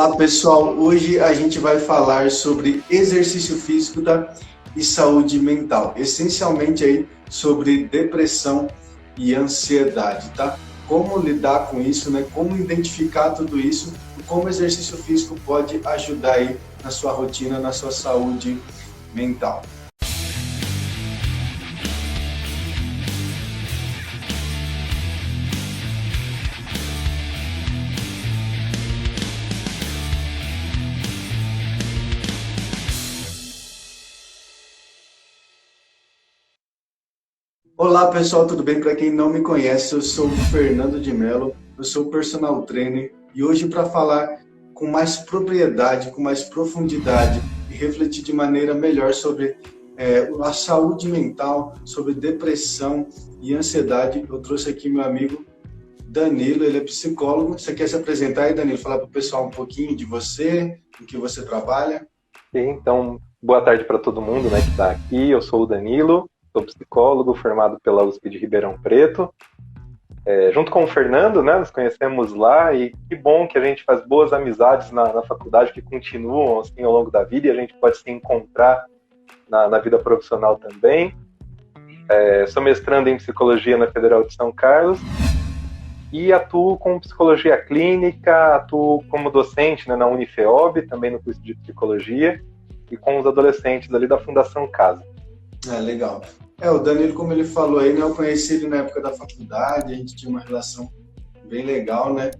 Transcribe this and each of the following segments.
Olá pessoal, hoje a gente vai falar sobre exercício físico e saúde mental, essencialmente aí sobre depressão e ansiedade, tá? Como lidar com isso, né? Como identificar tudo isso e como o exercício físico pode ajudar aí na sua rotina, na sua saúde mental. Olá pessoal, tudo bem? Para quem não me conhece, eu sou o Fernando de Mello, eu sou personal trainer e hoje para falar com mais propriedade, com mais profundidade e refletir de maneira melhor sobre a saúde mental, sobre depressão e ansiedade, eu trouxe aqui meu amigo Danilo, ele é psicólogo. Você quer se apresentar aí, Danilo? Falar para o pessoal um pouquinho de você, do que você trabalha? Então, boa tarde para todo mundo, né, que está aqui. Eu sou o Danilo. Sou psicólogo, formado pela USP de Ribeirão Preto. Junto com o Fernando, né, nos conhecemos lá e que bom que a gente faz boas amizades na faculdade que continuam assim ao longo da vida e a gente pode se encontrar na vida profissional também. Sou mestrando em psicologia na Federal de São Carlos e atuo com psicologia clínica, atuo como docente, né, na Unifeob, também no curso de psicologia e com os adolescentes ali da Fundação Casa. Legal. O Danilo, como ele falou aí, né, eu conheci ele na época da faculdade, a gente tinha uma relação bem legal, né?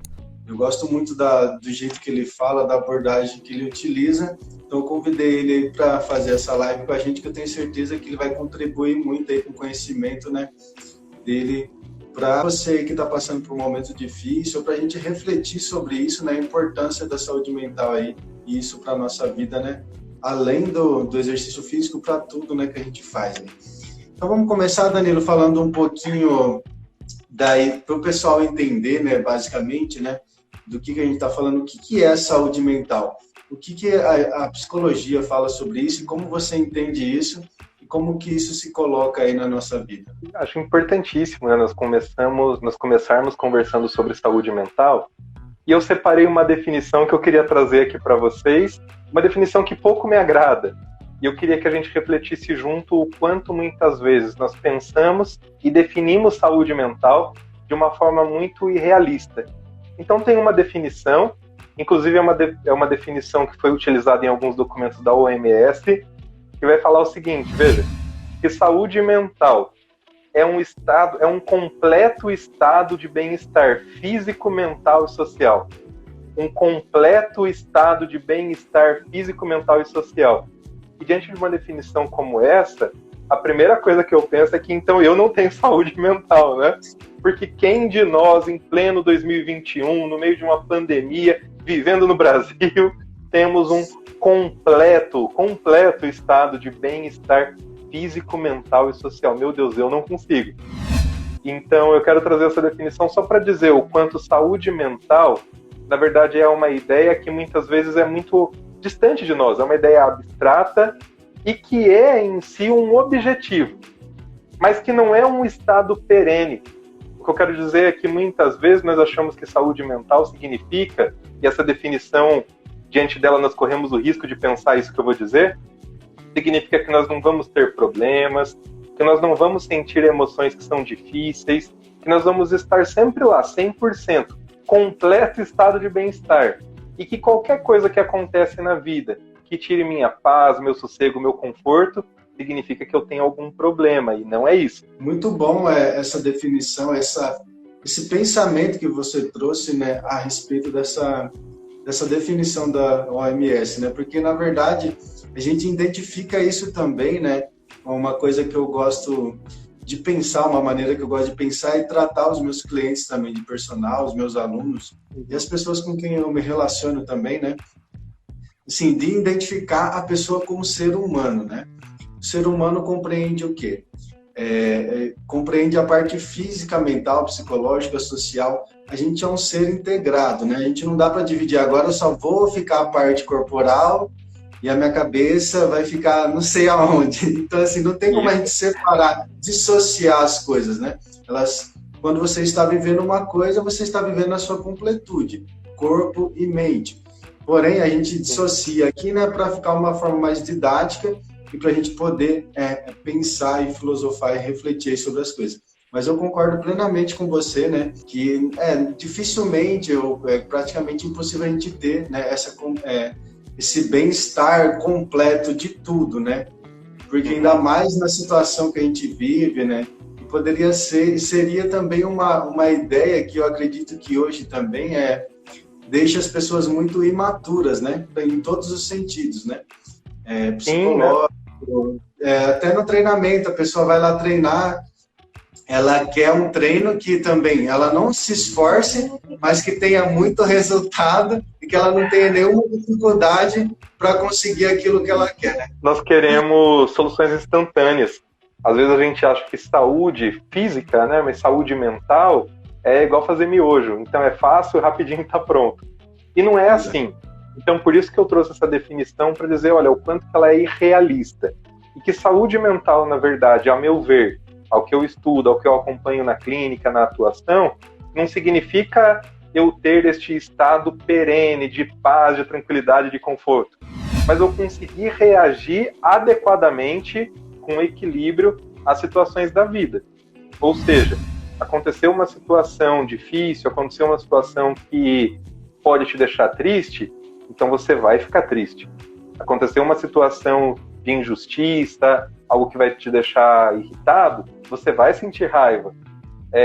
Eu gosto muito do jeito que ele fala, da abordagem que ele utiliza, então eu convidei ele aí para fazer essa live com a gente, que eu tenho certeza que ele vai contribuir muito aí com o conhecimento, né, dele para você que está passando por um momento difícil, para a gente refletir sobre isso, né, a importância da saúde mental aí, e isso para a nossa vida, né? Além do exercício físico, para tudo, né, que a gente faz. Né? Então vamos começar, Danilo, falando um pouquinho daí para o pessoal entender, né, basicamente, né, do que a gente está falando, o que é a saúde mental, o que a psicologia fala sobre isso e como você entende isso e como que isso se coloca aí na nossa vida. Acho importantíssimo, né, nós começarmos conversando sobre saúde mental. E eu separei uma definição que eu queria trazer aqui para vocês, uma definição que pouco me agrada. E eu queria que a gente refletisse junto o quanto muitas vezes nós pensamos e definimos saúde mental de uma forma muito irrealista. Então tem uma definição, inclusive é uma definição que foi utilizada em alguns documentos da OMS, que vai falar o seguinte, veja, que saúde mental é um completo estado de bem-estar físico, mental e social. Um completo estado de bem-estar físico, mental e social. E diante de uma definição como essa, a primeira coisa que eu penso é que então eu não tenho saúde mental, né? Porque quem de nós, em pleno 2021, no meio de uma pandemia, vivendo no Brasil, temos um completo estado de bem-estar físico, mental e social. Meu Deus, eu não consigo. Então, eu quero trazer essa definição só para dizer o quanto saúde mental, na verdade, é uma ideia que muitas vezes é muito distante de nós, é uma ideia abstrata e que é em si um objetivo, mas que não é um estado perene. O que eu quero dizer é que muitas vezes nós achamos que saúde mental significa, e essa definição, diante dela nós corremos o risco de pensar isso que eu vou dizer, significa que nós não vamos ter problemas, que nós não vamos sentir emoções que são difíceis, que nós vamos estar sempre lá, 100%, completo estado de bem-estar. E que qualquer coisa que acontece na vida, que tire minha paz, meu sossego, meu conforto, significa que eu tenho algum problema, e não é isso. Muito bom essa definição, esse pensamento que você trouxe, né, a respeito dessa definição da OMS, né? Porque, na verdade, a gente identifica isso também, né? Uma coisa que eu gosto de pensar, uma maneira que eu gosto de pensar e tratar os meus clientes também de personal, os meus alunos e as pessoas com quem eu me relaciono também, né? Assim, de identificar a pessoa como ser humano, né? O ser humano compreende o quê? Compreende a parte física, mental, psicológica, social. A gente é um ser integrado, né? A gente não dá para dividir. Agora eu só vou ficar a parte corporal e a minha cabeça vai ficar não sei aonde. Então, assim, não tem como a gente separar, dissociar as coisas, né? Quando você está vivendo uma coisa, você está vivendo a sua completude, corpo e mente. Porém, a gente dissocia aqui, né, para ficar uma forma mais didática e para a gente poder pensar e filosofar e refletir sobre as coisas. Mas eu concordo plenamente com você, né, que dificilmente ou é praticamente impossível a gente ter, né, esse bem-estar completo de tudo, né? Porque ainda mais na situação que a gente vive, né, seria também uma ideia que eu acredito que hoje também deixa as pessoas muito imaturas, né, em todos os sentidos, né? Psicológico, até no treinamento, a pessoa vai lá treinar, ela quer um treino que também ela não se esforce, mas que tenha muito resultado e que ela não tenha nenhuma dificuldade para conseguir aquilo que ela quer, né? Nós queremos soluções instantâneas. Às vezes a gente acha que saúde física, né, mas saúde mental é igual fazer miojo. Então é fácil, rapidinho tá pronto. E não é assim. Então por isso que eu trouxe essa definição para dizer, olha, o quanto que ela é irrealista. E que saúde mental, na verdade, a meu ver, ao que eu estudo, ao que eu acompanho na clínica, na atuação, não significa eu ter este estado perene de paz, de tranquilidade, de conforto. Mas eu conseguir reagir adequadamente, com equilíbrio, às situações da vida. Ou seja, aconteceu uma situação difícil, aconteceu uma situação que pode te deixar triste, então você vai ficar triste. Aconteceu uma situação de injustiça, algo que vai te deixar irritado, você vai sentir raiva.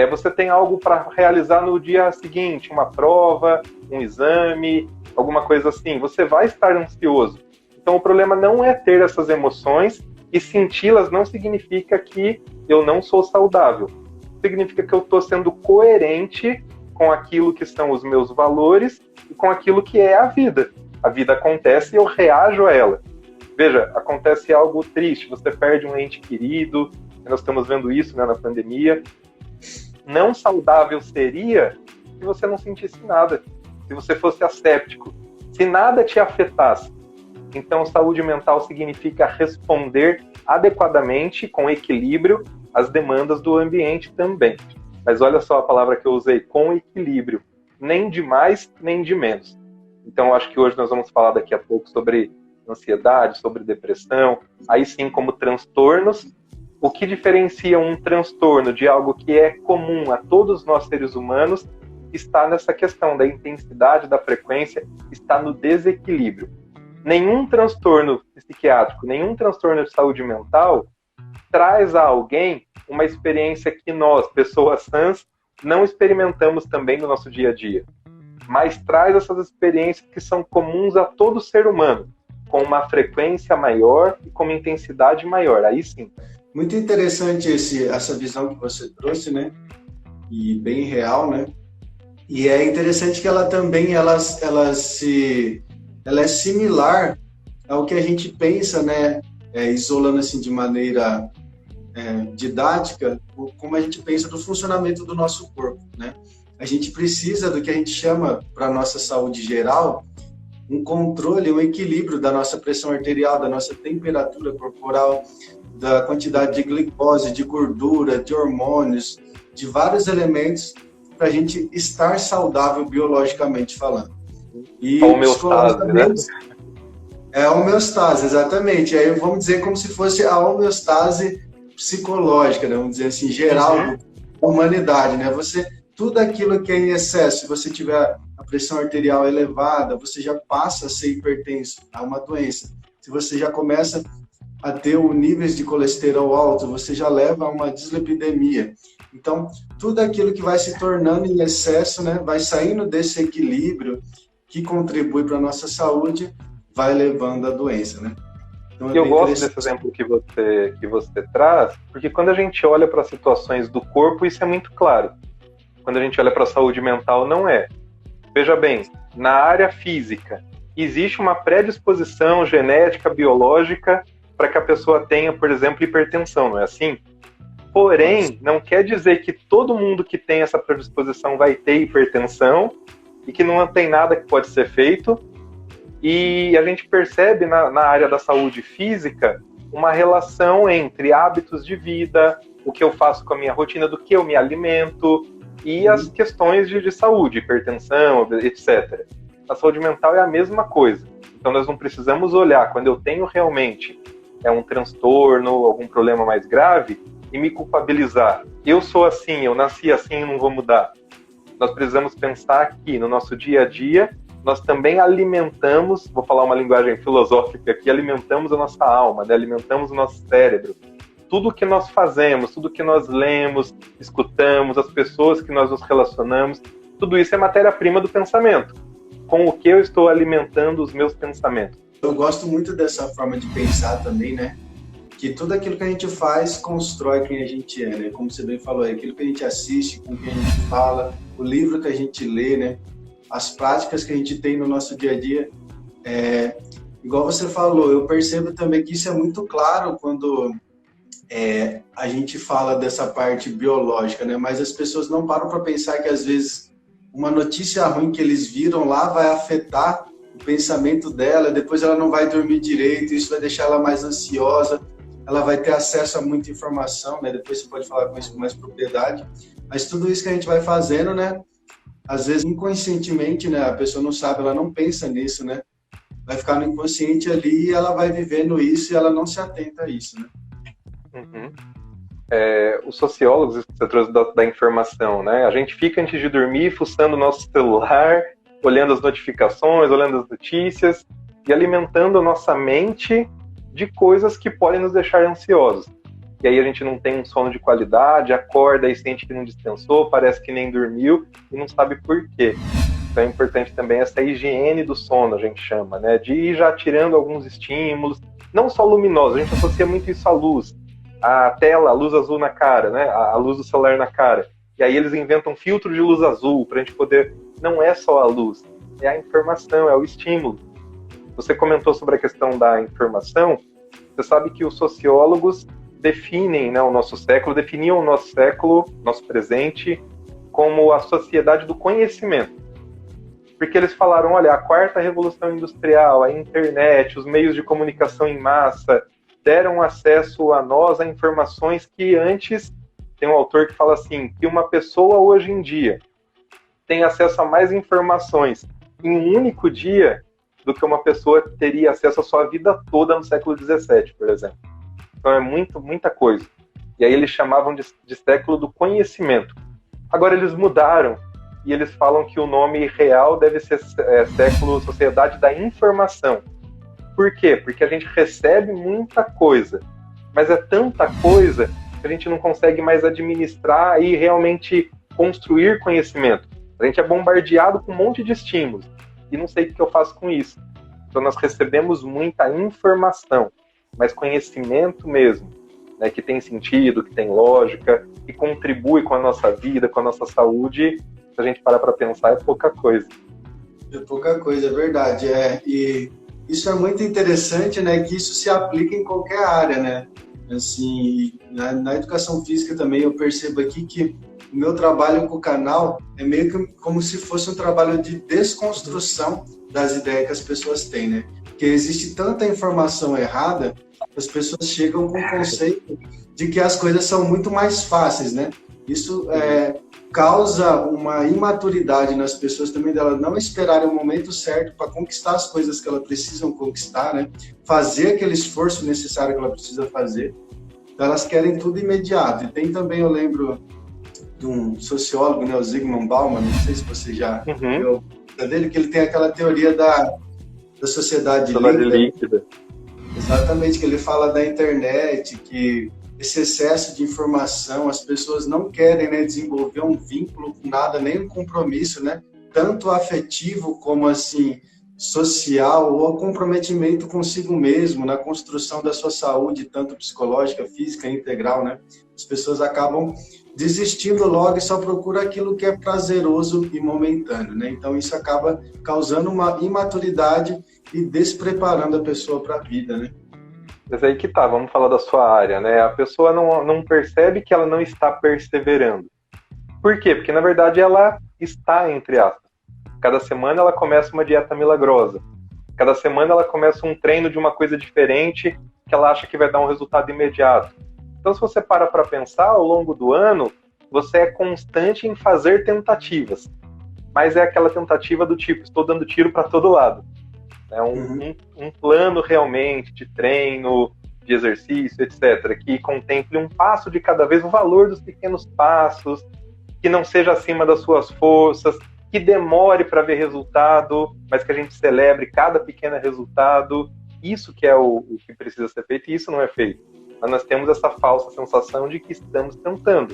Você tem algo para realizar no dia seguinte, uma prova, um exame, alguma coisa assim, você vai estar ansioso. Então o problema não é ter essas emoções, e senti-las não significa que eu não sou saudável. Significa que eu estou sendo coerente com aquilo que são os meus valores e com aquilo que é a vida. A vida acontece e eu reajo a ela. Veja, acontece algo triste, você perde um ente querido, nós estamos vendo isso, né, na pandemia. Não saudável seria se você não sentisse nada, se você fosse asséptico, se nada te afetasse. Então, saúde mental significa responder adequadamente, com equilíbrio, às demandas do ambiente também. Mas olha só a palavra que eu usei, com equilíbrio. Nem de mais, nem de menos. Então, eu acho que hoje nós vamos falar daqui a pouco sobre ansiedade, sobre depressão, aí sim como transtornos. O que diferencia um transtorno de algo que é comum a todos nós seres humanos está nessa questão da intensidade, da frequência, está no desequilíbrio. Nenhum transtorno psiquiátrico, nenhum transtorno de saúde mental traz a alguém uma experiência que nós, pessoas sãs, não experimentamos também no nosso dia a dia. Mas traz essas experiências que são comuns a todo ser humano, com uma frequência maior e com uma intensidade maior. Aí sim. Muito interessante essa visão que você trouxe, né? E bem real, né? E é interessante que ela também ela é similar ao que a gente pensa, né? Isolando assim de maneira didática, como a gente pensa do funcionamento do nosso corpo, né? A gente precisa do que a gente chama, para a nossa saúde geral, um controle, um equilíbrio da nossa pressão arterial, da nossa temperatura corporal, da quantidade de glicose, de gordura, de hormônios, de vários elementos para a gente estar saudável biologicamente falando. E homeostase, né? A homeostase, exatamente. Aí vamos dizer como se fosse a homeostase psicológica, né? Vamos dizer assim, geral da humanidade, né? Tudo aquilo que é em excesso, se você tiver a pressão arterial elevada, você já passa a ser hipertenso, a uma doença. Se você já começa a ter níveis de colesterol alto, você já leva a uma dislipidemia. Então, tudo aquilo que vai se tornando em excesso, né, vai saindo desse equilíbrio que contribui para a nossa saúde, vai levando a doença, né? Então, eu gosto desse exemplo que você traz, porque quando a gente olha para situações do corpo, isso é muito claro. Quando a gente olha para a saúde mental, não é. Veja bem, na área física, existe uma predisposição genética, biológica, para que a pessoa tenha, por exemplo, hipertensão, não é assim? Porém, não quer dizer que todo mundo que tem essa predisposição vai ter hipertensão e que não tem nada que pode ser feito. E a gente percebe na área da saúde física uma relação entre hábitos de vida, o que eu faço com a minha rotina, do que eu me alimento, e as questões de saúde, hipertensão, etc. A saúde mental é a mesma coisa. Então nós não precisamos olhar quando eu tenho realmente um transtorno, algum problema mais grave, e me culpabilizar. Eu sou assim, eu nasci assim e não vou mudar. Nós precisamos pensar que no nosso dia a dia, nós também alimentamos, vou falar uma linguagem filosófica aqui, alimentamos a nossa alma, né? Alimentamos o nosso cérebro. Tudo que nós fazemos, tudo que nós lemos, escutamos, as pessoas que nós nos relacionamos, tudo isso é matéria-prima do pensamento. Com o que eu estou alimentando os meus pensamentos? Eu gosto muito dessa forma de pensar também, né? Que tudo aquilo que a gente faz constrói quem a gente é, né? Como você bem falou, é aquilo que a gente assiste, com quem a gente fala, o livro que a gente lê, né? As práticas que a gente tem no nosso dia a dia. Igual você falou, eu percebo também que isso é muito claro quando a gente fala dessa parte biológica, né? Mas as pessoas não param para pensar que às vezes uma notícia ruim que eles viram lá vai afetar o pensamento dela, depois ela não vai dormir direito, isso vai deixar ela mais ansiosa, ela vai ter acesso a muita informação, né? Depois você pode falar com isso com mais propriedade, mas tudo isso que a gente vai fazendo, né? Às vezes inconscientemente, né? A pessoa não sabe, ela não pensa nisso, né? Vai ficar no inconsciente ali e ela vai vivendo isso e ela não se atenta a isso, né? Uhum. Os sociólogos, isso que você trouxe da informação, né? A gente fica antes de dormir fuçando o nosso celular, olhando as notificações, olhando as notícias e alimentando a nossa mente de coisas que podem nos deixar ansiosos. E aí a gente não tem um sono de qualidade, acorda e sente que não descansou, parece que nem dormiu e não sabe por quê. Então é importante também essa higiene do sono, a gente chama, né? De ir já tirando alguns estímulos, não só luminosos, a gente associa muito isso à luz. A tela, a luz azul na cara, né? A luz do celular na cara. E aí eles inventam filtro de luz azul para a gente poder... Não é só a luz, é a informação, é o estímulo. Você comentou sobre a questão da informação. Você sabe que os sociólogos definem, né, definiam o nosso século, nosso presente, como a sociedade do conhecimento. Porque eles falaram, olha, a quarta revolução industrial, a internet, os meios de comunicação em massa, deram acesso a nós a informações que antes, tem um autor que fala assim, que uma pessoa hoje em dia tem acesso a mais informações em um único dia do que uma pessoa teria acesso a sua vida toda no século XVII, por exemplo. Então é muita coisa. E aí eles chamavam de século do conhecimento. Agora eles mudaram e eles falam que o nome real deve ser século sociedade da informação. Por quê? Porque a gente recebe muita coisa, mas é tanta coisa que a gente não consegue mais administrar e realmente construir conhecimento. A gente é bombardeado com um monte de estímulos e não sei o que eu faço com isso. Então nós recebemos muita informação, mas conhecimento mesmo, né, que tem sentido, que tem lógica, que contribui com a nossa vida, com a nossa saúde, se a gente parar para pensar, é pouca coisa. É pouca coisa, é verdade. E isso é muito interessante, né, que isso se aplica em qualquer área, né? Assim, na educação física também eu percebo aqui que o meu trabalho com o canal é meio que como se fosse um trabalho de desconstrução das ideias que as pessoas têm, né? Porque existe tanta informação errada, as pessoas chegam com o conceito de que as coisas são muito mais fáceis, né? Isso causa uma imaturidade nas pessoas também, delas não esperarem o momento certo para conquistar as coisas que elas precisam conquistar, né? Fazer aquele esforço necessário que ela precisa fazer. Então, elas querem tudo imediato. E tem também, eu lembro de um sociólogo, né, o Zygmunt Bauman, não sei se você já viu dele, que ele tem aquela teoria da sociedade líquida. Exatamente, que ele fala da internet, que esse excesso de informação, as pessoas não querem, né, desenvolver um vínculo com nada, nem um compromisso, né, tanto afetivo como assim social, ou comprometimento consigo mesmo na construção da sua saúde, tanto psicológica, física, integral, né? As pessoas acabam desistindo logo e só procuram aquilo que é prazeroso e momentâneo, né? Então isso acaba causando uma imaturidade e despreparando a pessoa para a vida, né? Mas aí que tá, vamos falar da sua área, né? A pessoa não percebe que ela não está perseverando. Por quê? Porque, na verdade, ela está, entre aspas. Cada semana ela começa uma dieta milagrosa. Cada semana ela começa um treino de uma coisa diferente que ela acha que vai dar um resultado imediato. Então, se você para pensar, ao longo do ano, você é constante em fazer tentativas. mas é aquela tentativa do tipo, estou dando tiro para todo lado. É um plano realmente de treino, de exercício, etc., que contemple um passo de cada vez, o valor dos pequenos passos, que não seja acima das suas forças, que demore para ver resultado, mas que a gente celebre cada pequeno resultado. Isso que é o que precisa ser feito, e isso não é feito. Mas nós temos essa falsa sensação de que estamos tentando,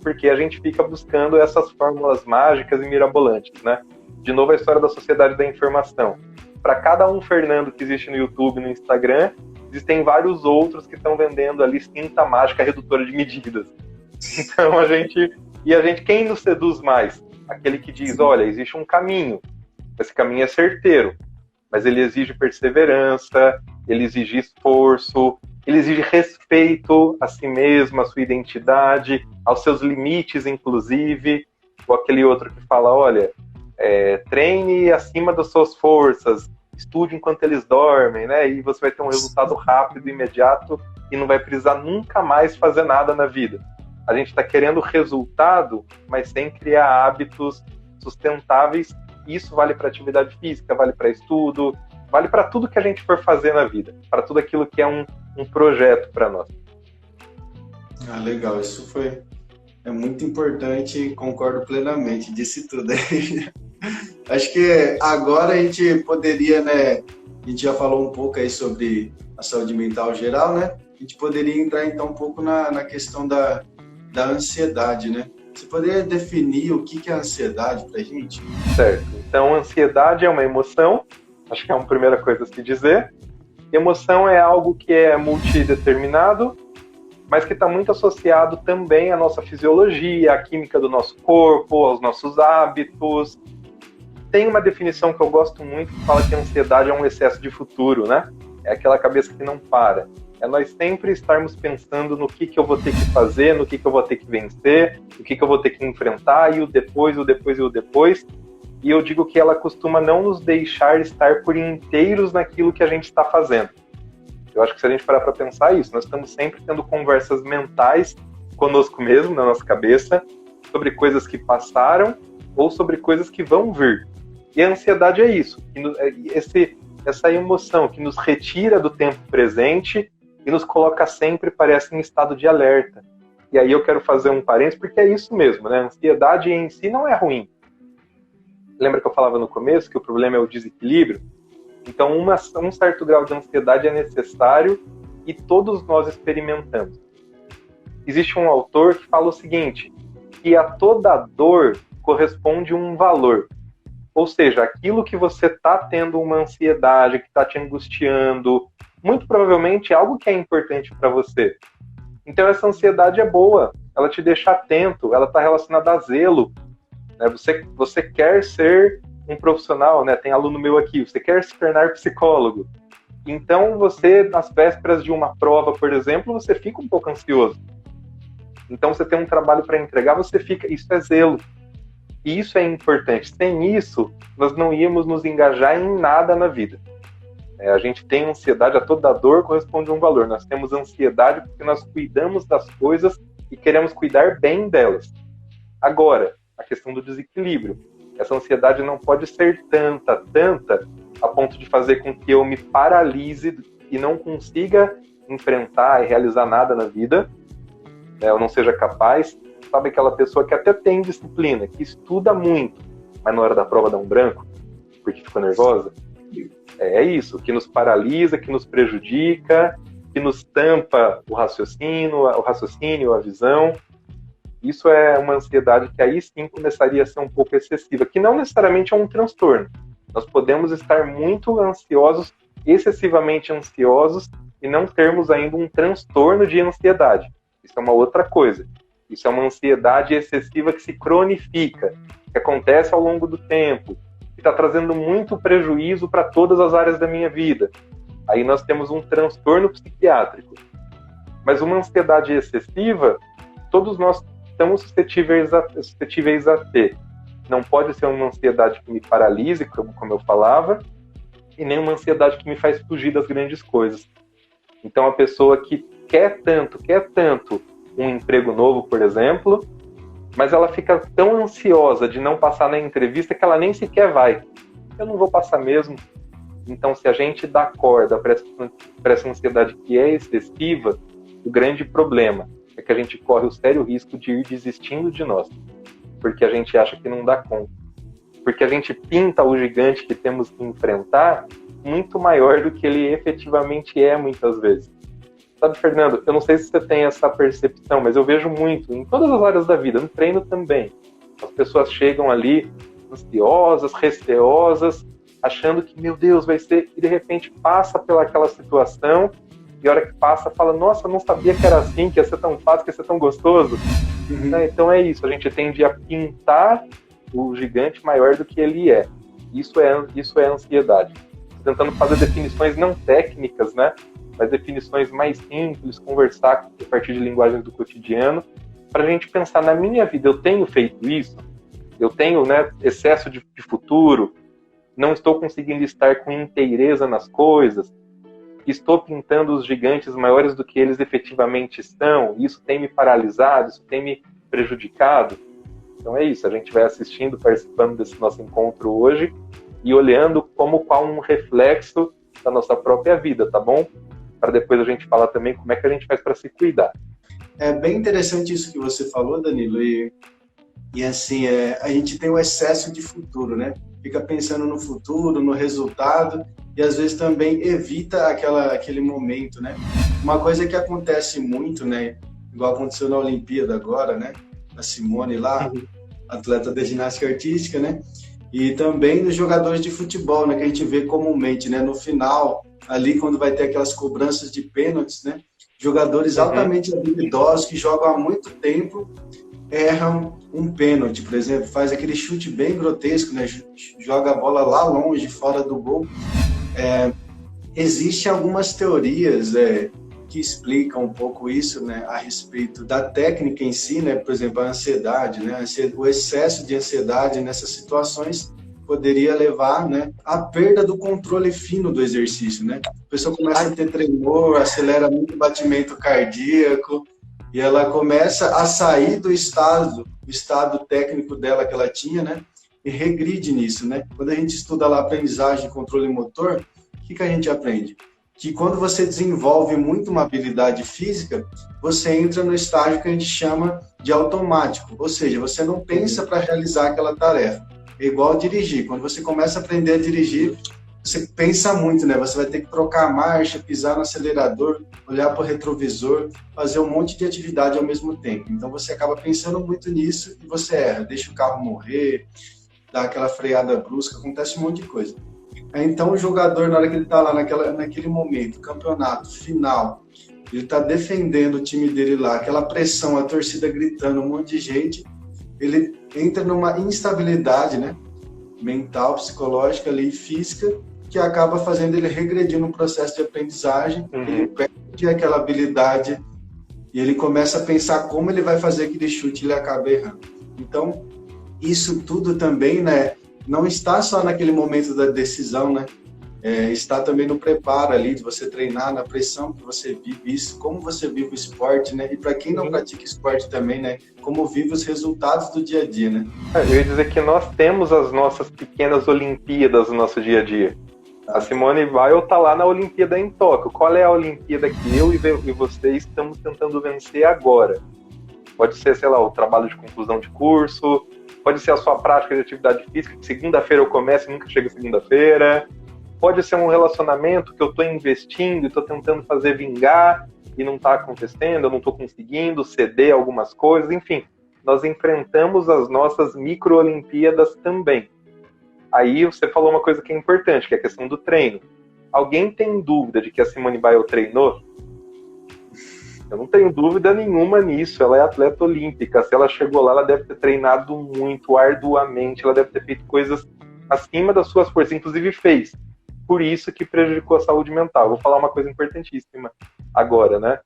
porque a gente fica buscando essas fórmulas mágicas e mirabolantes, né? De novo, a história da sociedade da informação. Para cada um Fernando que existe no YouTube, no Instagram, existem vários outros que estão vendendo ali cinta mágica redutora de medidas. Então quem nos seduz mais? Aquele que diz, olha, existe um caminho, esse caminho é certeiro, mas ele exige perseverança, ele exige esforço, ele exige respeito a si mesmo, a sua identidade, aos seus limites, inclusive. Ou aquele outro que fala, olha, treine acima das suas forças, estude enquanto eles dormem, né? E você vai ter um resultado rápido, imediato, e não vai precisar nunca mais fazer nada na vida. A gente está querendo resultado, mas sem criar hábitos sustentáveis. Isso vale para atividade física, vale para estudo, vale para tudo que a gente for fazer na vida, para tudo aquilo que é um projeto para nós. Ah, legal, isso é muito importante e concordo plenamente, disse tudo aí. Acho que agora a gente poderia, né, a gente já falou um pouco aí sobre a saúde mental geral, né? A gente poderia entrar então um pouco na questão da ansiedade, né? Você poderia definir o que é ansiedade pra gente? Certo. Então, ansiedade é uma emoção, acho que é uma primeira coisa a se dizer. Emoção é algo que é multideterminado, mas que está muito associado também à nossa fisiologia, à química do nosso corpo, aos nossos hábitos. Tem uma definição que eu gosto muito que fala que a ansiedade é um excesso de futuro, né? É aquela cabeça que não para. É nós sempre estarmos pensando no que eu vou ter que fazer, no que eu vou ter que vencer, o que eu vou ter que enfrentar, e o depois, o depois e o depois. E eu digo que ela costuma não nos deixar estar por inteiros naquilo que a gente está fazendo. Eu acho que se a gente parar para pensar isso, nós estamos sempre tendo conversas mentais conosco mesmo, na nossa cabeça, sobre coisas que passaram ou sobre coisas que vão vir. E a ansiedade é isso, essa emoção que nos retira do tempo presente e nos coloca sempre, parece, em estado de alerta. E aí eu quero fazer um parênteses, porque é isso mesmo, né? A ansiedade em si não é ruim. Lembra que eu falava no começo que o problema é o desequilíbrio? Então, um certo grau de ansiedade é necessário e todos nós experimentamos. Existe um autor que fala o seguinte, que a toda dor corresponde um valor. Ou seja, aquilo que você está tendo uma ansiedade, que está te angustiando, muito provavelmente é algo que é importante para você. Então, essa ansiedade é boa, ela te deixa atento, ela está relacionada a zelo. Né? Você quer ser um profissional, né? Tem aluno meu aqui, você quer se tornar psicólogo. Então, você, nas vésperas de uma prova, por exemplo, você fica um pouco ansioso. Então, você tem um trabalho para entregar, você fica... Isso é zelo. E isso é importante. Sem isso, nós não íamos nos engajar em nada na vida. A gente tem ansiedade, a toda dor corresponde a um valor. Nós temos ansiedade porque nós cuidamos das coisas e queremos cuidar bem delas. Agora, a questão do desequilíbrio. Essa ansiedade não pode ser tanta, a ponto de fazer com que eu me paralise e não consiga enfrentar e realizar nada na vida, né? Eu não seja capaz. Sabe aquela pessoa que até tem disciplina, que estuda muito, mas na hora da prova dá um branco, porque ficou nervosa? É isso, que nos paralisa, que nos prejudica, que nos tampa o raciocínio, a visão. Isso é uma ansiedade que aí sim começaria a ser um pouco excessiva, que não necessariamente é um transtorno. Nós podemos estar muito ansiosos, excessivamente ansiosos, e não termos ainda um transtorno de ansiedade. Isso é uma outra coisa. Isso é uma ansiedade excessiva que se cronifica, que acontece ao longo do tempo, que está trazendo muito prejuízo para todas as áreas da minha vida. Aí nós temos um transtorno psiquiátrico. Mas uma ansiedade excessiva, todos nós estamos suscetíveis a ter. Não pode ser uma ansiedade que me paralise, como eu falava, e nem uma ansiedade que me faz fugir das grandes coisas. Então, a pessoa que quer tanto um emprego novo, por exemplo, mas ela fica tão ansiosa de não passar na entrevista que ela nem sequer vai. Eu não vou passar mesmo. Então, se a gente dá corda para essa ansiedade que é excessiva, o grande problema é que a gente corre o sério risco de ir desistindo de nós, porque a gente acha que não dá conta. Porque a gente pinta o gigante que temos que enfrentar muito maior do que ele efetivamente é, muitas vezes. Sabe, Fernando, eu não sei se você tem essa percepção, mas eu vejo muito, em todas as áreas da vida, no treino também. As pessoas chegam ali ansiosas, receosas, achando que, meu Deus, vai ser... E de repente passa pelaquela situação, e a hora que passa, fala, nossa, eu não sabia que era assim, que ia ser tão fácil, que ia ser tão gostoso. Então é isso, a gente tende a pintar o gigante maior do que ele é. Isso é ansiedade. Tentando fazer definições não técnicas, né? Mas definições mais simples, conversar a partir de linguagens do cotidiano, para a gente pensar, na minha vida, eu tenho feito isso? Eu tenho, né, excesso de futuro? Não estou conseguindo estar com inteireza nas coisas? Estou pintando os gigantes maiores do que eles efetivamente estão? Isso tem me paralisado? Isso tem me prejudicado? Então é isso, a gente vai assistindo, participando desse nosso encontro hoje e olhando como qual um reflexo da nossa própria vida, tá bom? Para depois a gente falar também como é que a gente faz para se cuidar. É bem interessante isso que você falou, Danilo, e assim, a gente tem o excesso de futuro, né? Fica pensando no futuro, no resultado, e às vezes também evita aquele momento, né? Uma coisa que acontece muito, né? Igual aconteceu na Olimpíada agora, né? A Simone lá, atleta de ginástica artística, né? E também nos jogadores de futebol, né? Que a gente vê comumente, né? No final, ali quando vai ter aquelas cobranças de pênaltis, né? Jogadores altamente habilidosos que jogam há muito tempo erram um pênalti, por exemplo, faz aquele chute bem grotesco, né? Joga a bola lá longe, fora do gol. Existem algumas teorias que explicam um pouco isso, né? A respeito da técnica em si, né? Por exemplo, a ansiedade, né? O excesso de ansiedade nessas situações poderia levar, né, à perda do controle fino do exercício, né? A pessoa começa a ter tremor, acelera muito o batimento cardíaco, e ela começa a sair do estado técnico dela que ela tinha, né? E regride nisso, né? Quando a gente estuda lá aprendizagem e controle motor, o que a gente aprende? Que quando você desenvolve muito uma habilidade física, você entra no estágio que a gente chama de automático, ou seja, você não pensa para realizar aquela tarefa. É igual dirigir. Quando você começa a aprender a dirigir, você pensa muito, né? Você vai ter que trocar a marcha, pisar no acelerador, olhar para o retrovisor, fazer um monte de atividade ao mesmo tempo. Então você acaba pensando muito nisso e você erra, deixa o carro morrer, dá aquela freada brusca, acontece um monte de coisa. Então o jogador, na hora que ele está lá naquele momento, campeonato, final, ele está defendendo o time dele lá, aquela pressão, a torcida gritando, um monte de gente, ele entra numa instabilidade, né, mental, psicológica ali, física, que acaba fazendo ele regredir no processo de aprendizagem, ele perde aquela habilidade e ele começa a pensar como ele vai fazer aquele chute e ele acaba errando. Então, isso tudo também, né, não está só naquele momento da decisão, né, está também no preparo ali, de você treinar, na pressão que você vive isso, como você vive o esporte, né? E para quem não pratica esporte também, né? Como vive os resultados do dia a dia, né? Eu ia dizer que nós temos as nossas pequenas Olimpíadas no nosso dia a dia. A Simone Weil está lá na Olimpíada em Tóquio. Qual é a Olimpíada que eu e vocês estamos tentando vencer agora? Pode ser, sei lá, o trabalho de conclusão de curso, pode ser a sua prática de atividade física, que segunda-feira eu começo e nunca chega segunda-feira. Pode ser um relacionamento que eu estou investindo e estou tentando fazer vingar e não está acontecendo, eu não estou conseguindo ceder algumas coisas, enfim. Nós enfrentamos as nossas micro-olimpíadas também. Aí você falou uma coisa que é importante, que é a questão do treino. Alguém tem dúvida de que a Simone Biles treinou? Eu não tenho dúvida nenhuma nisso, ela é atleta olímpica. Se ela chegou lá, ela deve ter treinado muito, arduamente, ela deve ter feito coisas acima das suas forças, inclusive fez. Por isso que prejudicou a saúde mental. Vou falar uma coisa importantíssima agora, né?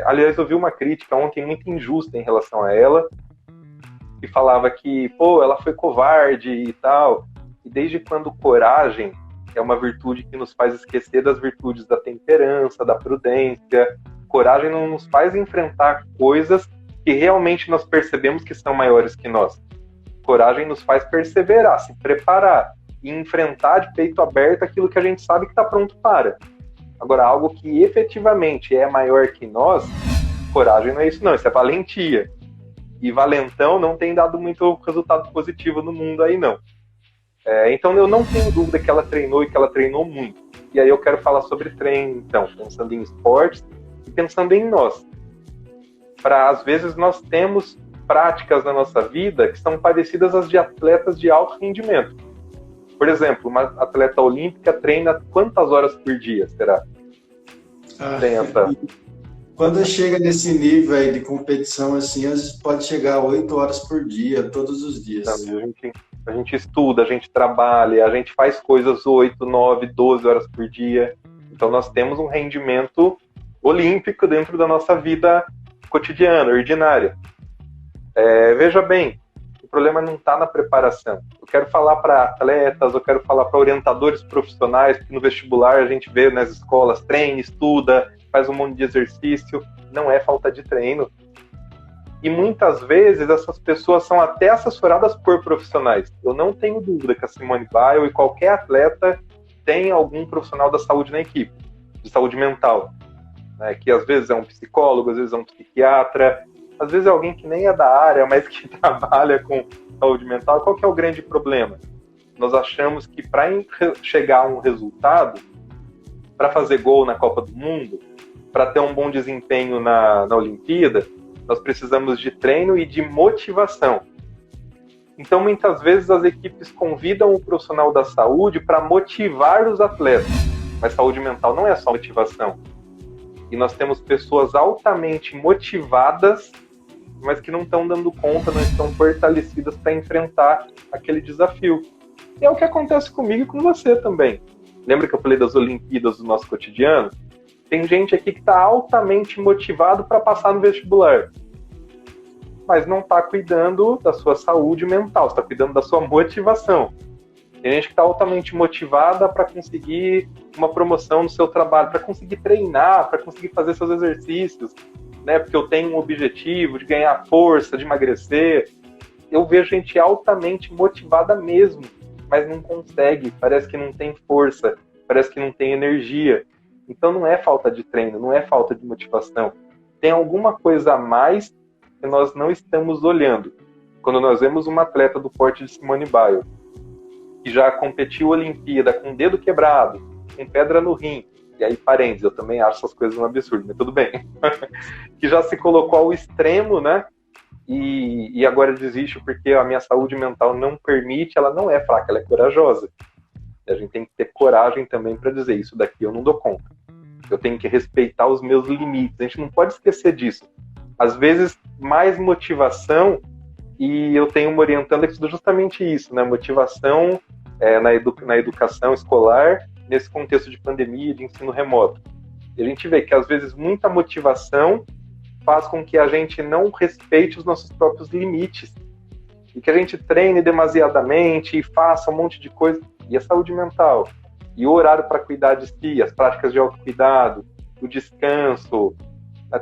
Aliás, eu vi uma crítica ontem muito injusta em relação a ela, que falava que, ela foi covarde e tal. E desde quando coragem é uma virtude que nos faz esquecer das virtudes da temperança, da prudência. Coragem não nos faz enfrentar coisas que realmente nós percebemos que são maiores que nós. Coragem nos faz perseverar, se preparar e enfrentar de peito aberto aquilo que a gente sabe que está pronto para. Agora, algo que efetivamente é maior que nós, coragem não é isso não, isso é valentia. E valentão não tem dado muito resultado positivo no mundo aí não. Então eu não tenho dúvida que ela treinou e que ela treinou muito. E aí eu quero falar sobre treino, então, pensando em esportes e pensando em nós. Às vezes nós temos práticas na nossa vida que são parecidas às de atletas de alto rendimento. Por exemplo, uma atleta olímpica treina quantas horas por dia, será? Tem essa... Quando chega nesse nível aí de competição, assim, às vezes pode chegar a 8 horas por dia, todos os dias. A gente estuda, a gente trabalha, a gente faz coisas 8, 9, 12 horas por dia. Então nós temos um rendimento olímpico dentro da nossa vida cotidiana, ordinária. Veja bem, o problema não está na preparação. Eu quero falar para atletas, eu quero falar para orientadores profissionais, porque no vestibular a gente vê nas escolas, treina, estuda, faz um monte de exercício. Não é falta de treino. E muitas vezes essas pessoas são até assessoradas por profissionais. Eu não tenho dúvida que a Simone Biles e qualquer atleta tem algum profissional da saúde na equipe, de saúde mental, né? Que às vezes é um psicólogo, às vezes é um psiquiatra, às vezes é alguém que nem é da área, mas que trabalha com saúde mental. Qual que é o grande problema? Nós achamos que para chegar a um resultado, para fazer gol na Copa do Mundo, para ter um bom desempenho na Olimpíada, nós precisamos de treino e de motivação. Então, muitas vezes, as equipes convidam o profissional da saúde para motivar os atletas. Mas saúde mental não é só motivação. E nós temos pessoas altamente motivadas, mas que não estão dando conta, não estão fortalecidas para enfrentar aquele desafio. E é o que acontece comigo e com você também. Lembra que eu falei das Olimpíadas do nosso cotidiano? Tem gente aqui que está altamente motivado para passar no vestibular, mas não está cuidando da sua saúde mental, está cuidando da sua motivação. Tem gente que está altamente motivada para conseguir uma promoção no seu trabalho, para conseguir treinar, para conseguir fazer seus exercícios, né? Porque eu tenho um objetivo de ganhar força, de emagrecer. Eu vejo gente altamente motivada mesmo, mas não consegue, parece que não tem força, parece que não tem energia. Então não é falta de treino, não é falta de motivação. Tem alguma coisa a mais que nós não estamos olhando. Quando nós vemos uma atleta do porte de Simone Biles, que já competiu Olimpíada com o dedo quebrado, com pedra no rim, e aí parênteses, eu também acho essas coisas um absurdo, mas tudo bem, que já se colocou ao extremo, né? E agora desiste porque a minha saúde mental não permite, ela não é fraca, ela é corajosa. A gente tem que ter coragem também para dizer, isso daqui eu não dou conta. Eu tenho que respeitar os meus limites. A gente não pode esquecer disso. Às vezes, mais motivação, e eu tenho me orientando que justamente isso, né? Motivação na educação escolar, nesse contexto de pandemia, de ensino remoto. E a gente vê que, às vezes, muita motivação faz com que a gente não respeite os nossos próprios limites. E que a gente treine demasiadamente e faça um monte de coisa. E a saúde mental, e o horário para cuidar de si, as práticas de autocuidado, o descanso.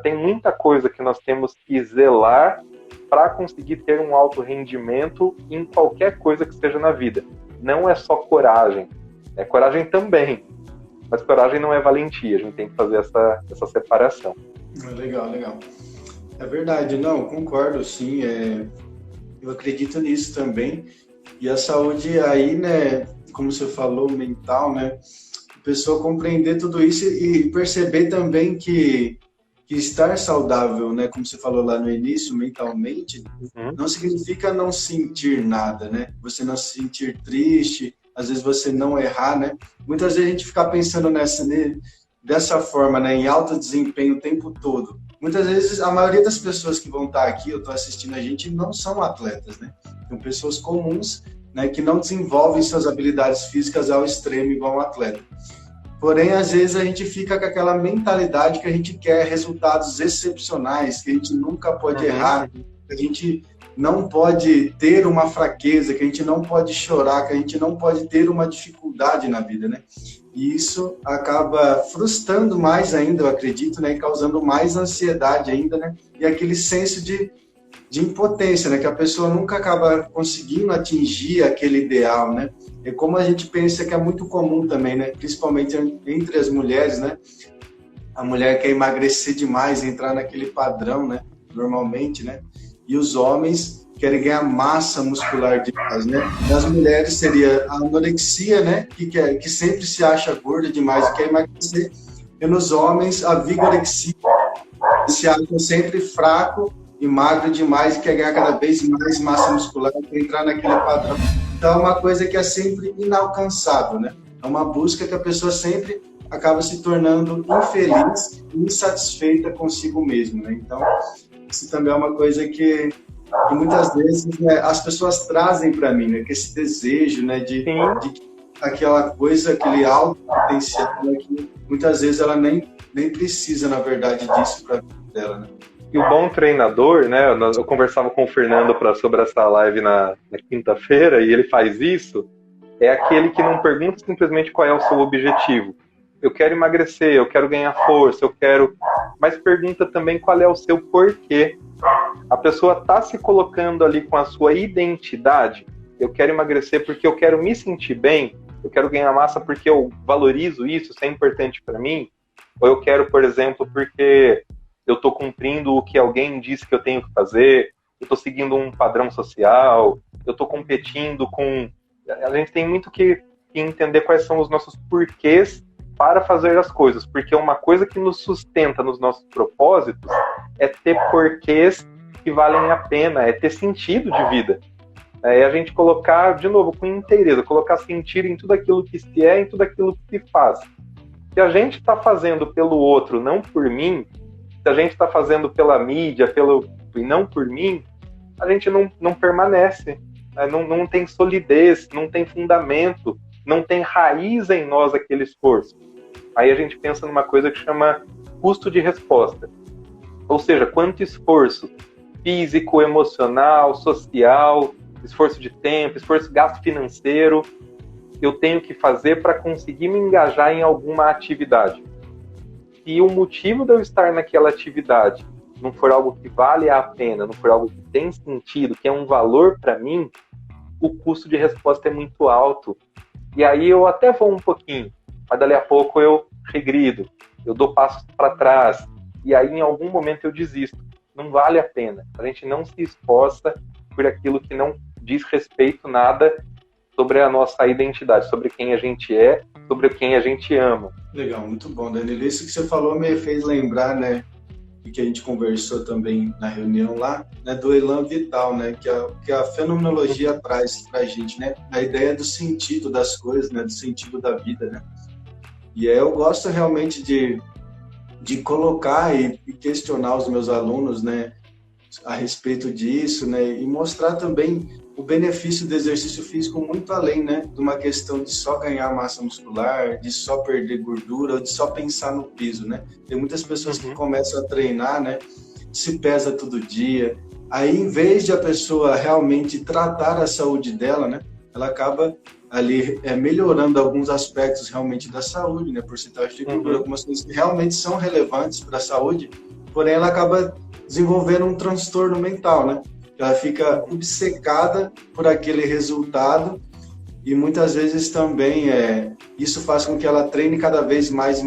Tem muita coisa que nós temos que zelar para conseguir ter um alto rendimento em qualquer coisa que esteja na vida. Não é só coragem, é coragem também, mas coragem não é valentia, a gente tem que fazer essa separação. Legal. É verdade, não, concordo, sim, eu acredito nisso também. E a saúde aí, né, como você falou, mental, né, a pessoa compreender tudo isso e perceber também que estar saudável, né, como você falou lá no início, mentalmente, não significa não sentir nada, né, você não se sentir triste, às vezes você não errar, né, muitas vezes a gente fica pensando dessa forma, né, em alto desempenho o tempo todo. Muitas vezes a maioria das pessoas que vão estar aqui, eu estou assistindo a gente, não são atletas, né, são pessoas comuns, né, que não desenvolvem suas habilidades físicas ao extremo igual um atleta. Porém, às vezes a gente fica com aquela mentalidade que a gente quer resultados excepcionais, que a gente nunca pode errar, que a gente não pode ter uma fraqueza, que a gente não pode chorar, que a gente não pode ter uma dificuldade na vida, né? E isso acaba frustrando mais ainda, eu acredito, né? E causando mais ansiedade ainda, né? E aquele senso de impotência, né? Que a pessoa nunca acaba conseguindo atingir aquele ideal, né? É como a gente pensa que é muito comum também, né? Principalmente entre as mulheres, né? A mulher quer emagrecer demais, entrar naquele padrão, né? Normalmente, né? E os homens querem ganhar massa muscular demais, né? Nas mulheres seria a anorexia, né? Que sempre se acha gorda demais e quer emagrecer. E nos homens, a vigorexia, que se acha sempre fraco e magro demais e quer ganhar cada vez mais massa muscular, quer entrar naquele padrão. Então, é uma coisa que é sempre inalcançável, né? É uma busca que a pessoa sempre acaba se tornando infeliz e insatisfeita consigo mesmo, né? Então, isso também é uma coisa que muitas vezes, né, as pessoas trazem para mim, né? Que esse desejo, né? De aquela coisa, aquele alto potencial, né, que muitas vezes ela nem precisa, na verdade, disso para a vida dela, né? E o bom treinador, né? Eu conversava com o Fernando sobre essa live na quinta-feira, e ele faz isso, é aquele que não pergunta simplesmente qual é o seu objetivo. Eu quero emagrecer, eu quero ganhar força, eu quero... Mas pergunta também qual é o seu porquê. A pessoa está se colocando ali com a sua identidade. Eu quero emagrecer porque eu quero me sentir bem, eu quero ganhar massa porque eu valorizo isso, isso é importante para mim. Ou eu quero, por exemplo, porque eu estou cumprindo o que alguém disse que eu tenho que fazer, eu estou seguindo um padrão social, eu estou competindo com... A gente tem muito que entender quais são os nossos porquês para fazer as coisas, porque uma coisa que nos sustenta nos nossos propósitos é ter porquês que valem a pena, é ter sentido de vida. É a gente colocar, de novo, com inteireza, colocar sentido em tudo aquilo que se é, em tudo aquilo que se faz. Se a gente está fazendo pelo outro, não por mim, se a gente está fazendo pela mídia, e não por mim, a gente não permanece, né? Não tem solidez, não tem fundamento, não tem raiz em nós aquele esforço. Aí a gente pensa numa coisa que chama custo de resposta. Ou seja, quanto esforço físico, emocional, social, esforço de tempo, esforço gasto financeiro eu tenho que fazer para conseguir me engajar em alguma atividade. Se o motivo de eu estar naquela atividade não for algo que vale a pena, não for algo que tem sentido, que é um valor para mim, o custo de resposta é muito alto. E aí eu até vou um pouquinho, mas dali a pouco eu regrido, eu dou passos para trás, e aí em algum momento eu desisto. Não vale a pena. A gente não se esforça por aquilo que não diz respeito nada sobre a nossa identidade, sobre quem a gente é, sobre quem a gente ama. Legal, muito bom, Danilo. Isso que você falou me fez lembrar, né, e que a gente conversou também na reunião lá, né, do elan vital, né, que a fenomenologia traz para a gente, né, a ideia do sentido das coisas, né, do sentido da vida, né. E aí eu gosto realmente de colocar e questionar os meus alunos, né, a respeito disso, né, e mostrar também o benefício do exercício físico muito além, né, de uma questão de só ganhar massa muscular, de só perder gordura, ou de só pensar no peso, né. Tem muitas pessoas que começam a treinar, né, se pesa todo dia, aí em vez de a pessoa realmente tratar a saúde dela, né, ela acaba ali melhorando alguns aspectos realmente da saúde, né, porcentagem de gordura, algumas coisas que realmente são relevantes para a saúde, porém ela acaba desenvolvendo um transtorno mental, né? Ela fica obcecada por aquele resultado e muitas vezes também isso faz com que ela treine cada vez mais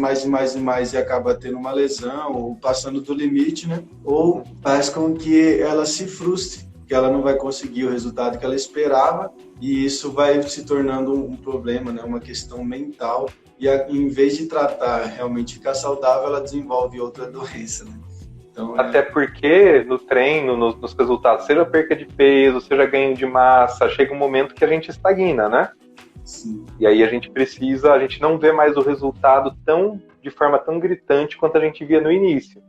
e acaba tendo uma lesão ou passando do limite, né? Ou faz com que ela se frustre, que ela não vai conseguir o resultado que ela esperava e isso vai se tornando um problema, né? Uma questão mental e em vez de tratar realmente ficar saudável, ela desenvolve outra doença, né? Então, até porque no treino, nos resultados, seja perca de peso, seja ganho de massa, chega um momento que a gente estagna, né? Sim. E aí a gente não vê mais o resultado de forma tão gritante quanto a gente via no início.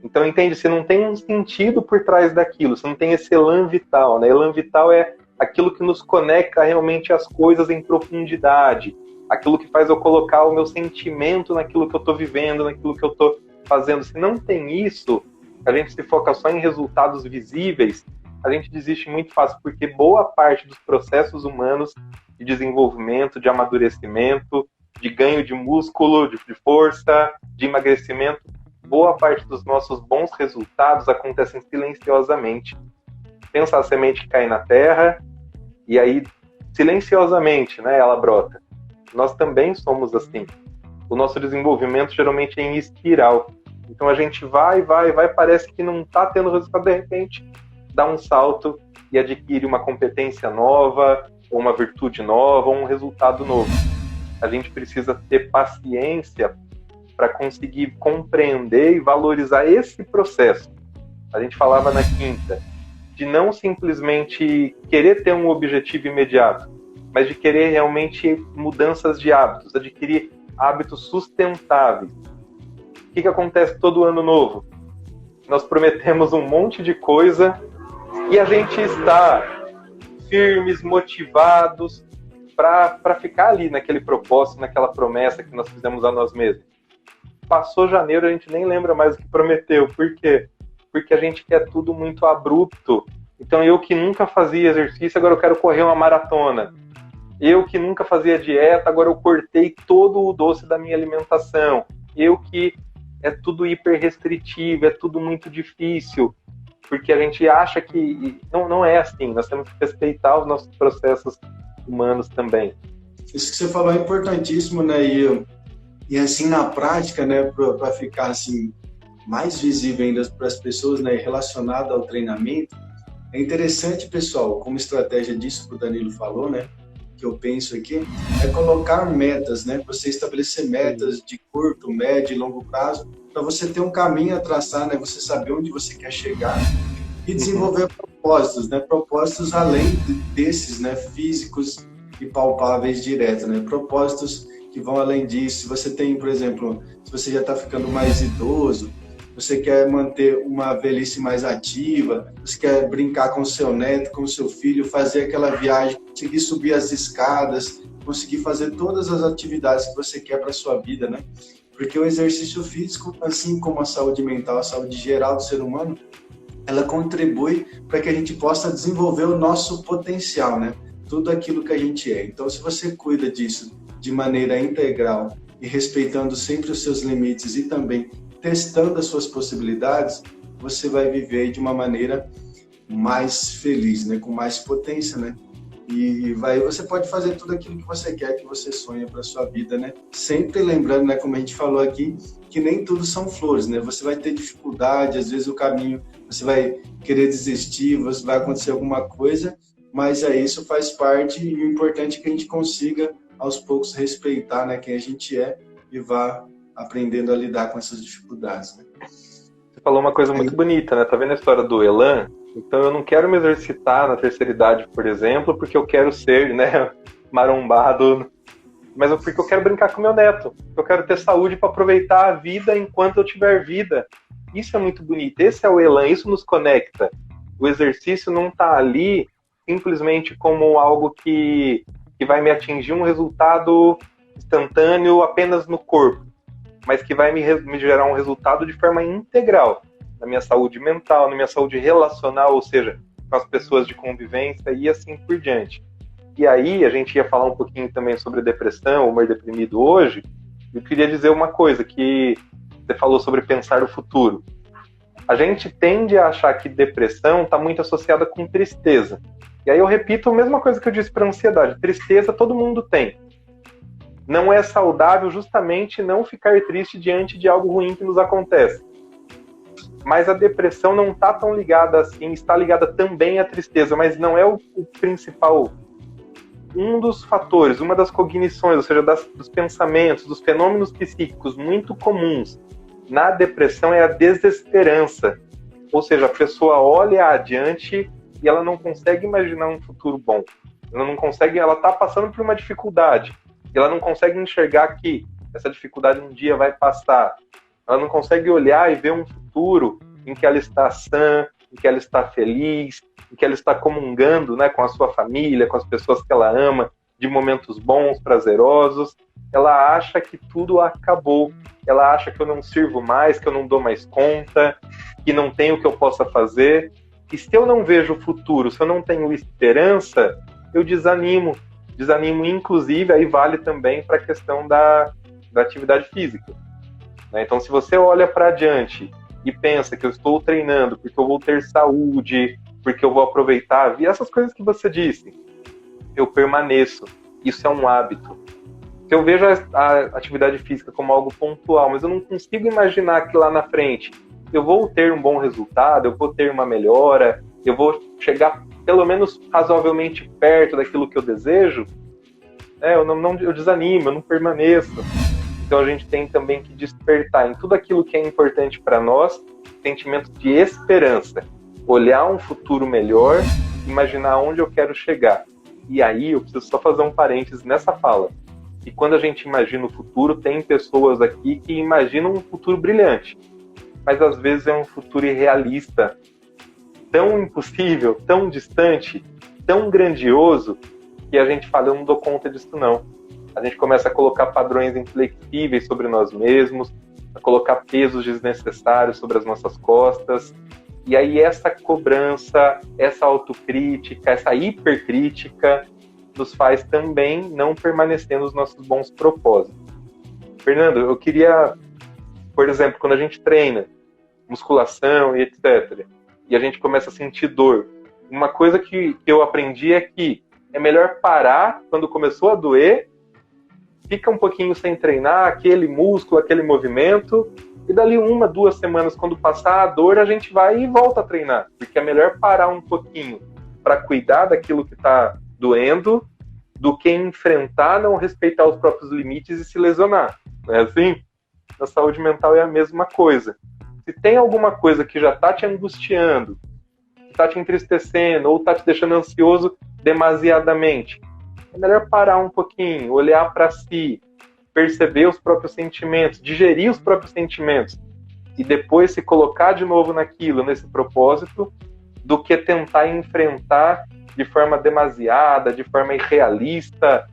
Então, entende? Você não tem um sentido por trás daquilo, você não tem esse elan vital, né? Elan vital é aquilo que nos conecta realmente às coisas em profundidade, aquilo que faz eu colocar o meu sentimento naquilo que eu estou vivendo, naquilo que eu estou fazendo. Se não tem isso, a gente se foca só em resultados visíveis, a gente desiste muito fácil, porque boa parte dos processos humanos de desenvolvimento, de amadurecimento, de ganho de músculo, de força, de emagrecimento, boa parte dos nossos bons resultados acontecem silenciosamente. Pensa a semente que cai na terra, e aí, silenciosamente, né, ela brota. Nós também somos assim. O nosso desenvolvimento geralmente é em espiral. Então a gente vai, parece que não está tendo resultado, de repente dá um salto e adquire uma competência nova, ou uma virtude nova, ou um resultado novo. A gente precisa ter paciência para conseguir compreender e valorizar esse processo. A gente falava na quinta, de não simplesmente querer ter um objetivo imediato, mas de querer realmente mudanças de hábitos, adquirir hábitos sustentáveis. O que acontece todo ano novo? Nós prometemos um monte de coisa e a gente está firmes, motivados para ficar ali naquele propósito, naquela promessa que nós fizemos a nós mesmos. Passou janeiro, a gente nem lembra mais o que prometeu. Por quê? Porque a gente quer tudo muito abrupto. Então eu que nunca fazia exercício, agora eu quero correr uma maratona. Eu que nunca fazia dieta, agora eu cortei todo o doce da minha alimentação. Eu que é tudo hiper restritivo, é tudo muito difícil. Porque a gente acha que não é assim. Nós temos que respeitar os nossos processos humanos também. Isso que você falou é importantíssimo, né? E assim, na prática, né, para ficar assim, mais visível ainda para as pessoas, né, relacionado ao treinamento, é interessante, pessoal, como estratégia disso que o Danilo falou, né, que eu penso aqui, é colocar metas, né, você estabelecer metas de curto, médio e longo prazo, para você ter um caminho a traçar, né, você saber onde você quer chegar e desenvolver propósitos, né, propósitos além desses, né, físicos e palpáveis diretos, né, propósitos que vão além disso. Se você tem, por exemplo, se você já está ficando mais idoso, você quer manter uma velhice mais ativa, você quer brincar com o seu neto, com o seu filho, fazer aquela viagem, conseguir subir as escadas, conseguir fazer todas as atividades que você quer para a sua vida, né? Porque o exercício físico, assim como a saúde mental, a saúde geral do ser humano, ela contribui para que a gente possa desenvolver o nosso potencial, né? Tudo aquilo que a gente é. Então, se você cuida disso de maneira integral e respeitando sempre os seus limites e também testando as suas possibilidades, você vai viver de uma maneira mais feliz, né? Com mais potência, né? E você pode fazer tudo aquilo que você quer, que você sonha para sua vida, né? Sempre lembrando, né, como a gente falou aqui, que nem tudo são flores, né? Você vai ter dificuldade, às vezes o caminho, você vai querer desistir, vai acontecer alguma coisa, mas isso faz parte e o importante é que a gente consiga aos poucos respeitar, né, quem a gente é e vá aprendendo a lidar com essas dificuldades, né? Você falou uma coisa muito bonita, né? Tá vendo a história do Elan? Então eu não quero me exercitar na terceira idade, por exemplo, porque eu quero ser, né, marombado, mas porque eu quero brincar com meu neto. Eu quero ter saúde para aproveitar a vida enquanto eu tiver vida. Isso é muito bonito. Esse é o Elan, isso nos conecta. O exercício não tá ali simplesmente como algo que vai me atingir um resultado instantâneo apenas no corpo, mas que vai me gerar um resultado de forma integral, na minha saúde mental, na minha saúde relacional, ou seja, com as pessoas de convivência e assim por diante. E aí, a gente ia falar um pouquinho também sobre depressão, humor deprimido hoje. Eu queria dizer uma coisa, que você falou sobre pensar o futuro. A gente tende a achar que depressão está muito associada com tristeza. E aí eu repito a mesma coisa que eu disse para a ansiedade. Tristeza todo mundo tem. Não é saudável justamente não ficar triste diante de algo ruim que nos acontece. Mas a depressão não está tão ligada assim, está ligada também à tristeza, mas não é o principal. Um dos fatores, uma das cognições, ou seja, dos pensamentos, dos fenômenos psíquicos muito comuns na depressão é a desesperança. Ou seja, a pessoa olha adiante e ela não consegue imaginar um futuro bom. Ela está passando por uma dificuldade. E ela não consegue enxergar que essa dificuldade um dia vai passar. Ela não consegue olhar e ver um futuro em que ela está sã, em que ela está feliz, em que ela está comungando, né, com a sua família, com as pessoas que ela ama, de momentos bons, prazerosos. Ela acha que tudo acabou. Ela acha que eu não sirvo mais, que eu não dou mais conta, que não tem o que eu possa fazer. E se eu não vejo o futuro, se eu não tenho esperança, eu desanimo. Desanimo, inclusive, aí vale também para a questão da atividade física. Né? Então, se você olha para adiante e pensa que eu estou treinando porque eu vou ter saúde, porque eu vou aproveitar a vida, essas coisas que você disse, eu permaneço. Isso é um hábito. Se eu vejo a atividade física como algo pontual, mas eu não consigo imaginar que lá na frente eu vou ter um bom resultado, eu vou ter uma melhora, eu vou chegar pelo menos razoavelmente perto daquilo que eu desejo, eu desanimo, eu não permaneço. Então a gente tem também que despertar em tudo aquilo que é importante para nós, sentimento de esperança, olhar um futuro melhor, imaginar onde eu quero chegar. E aí eu preciso só fazer um parênteses nessa fala. E quando a gente imagina o futuro, tem pessoas aqui que imaginam um futuro brilhante, mas às vezes é um futuro irrealista, tão impossível, tão distante, tão grandioso, que a gente fala, eu não dou conta disso não. A gente começa a colocar padrões inflexíveis sobre nós mesmos, a colocar pesos desnecessários sobre as nossas costas, e aí essa cobrança, essa autocrítica, essa hipercrítica nos faz também não permanecer nos nossos bons propósitos. Fernando, eu queria, por exemplo, quando a gente treina, musculação e etc., e a gente começa a sentir dor, uma coisa que eu aprendi é que é melhor parar quando começou a doer, fica um pouquinho sem treinar aquele músculo, aquele movimento, e dali 1, 2 semanas, quando passar a dor, a gente vai e volta a treinar, porque é melhor parar um pouquinho para cuidar daquilo que está doendo, do que enfrentar, não respeitar os próprios limites e se lesionar. Não é assim? Na saúde mental é a mesma coisa. Se tem alguma coisa que já está te angustiando, está te entristecendo ou está te deixando ansioso demasiadamente, é melhor parar um pouquinho, olhar para si, perceber os próprios sentimentos, digerir os próprios sentimentos e depois se colocar de novo naquilo, nesse propósito, do que tentar enfrentar de forma demasiada, de forma irrealista,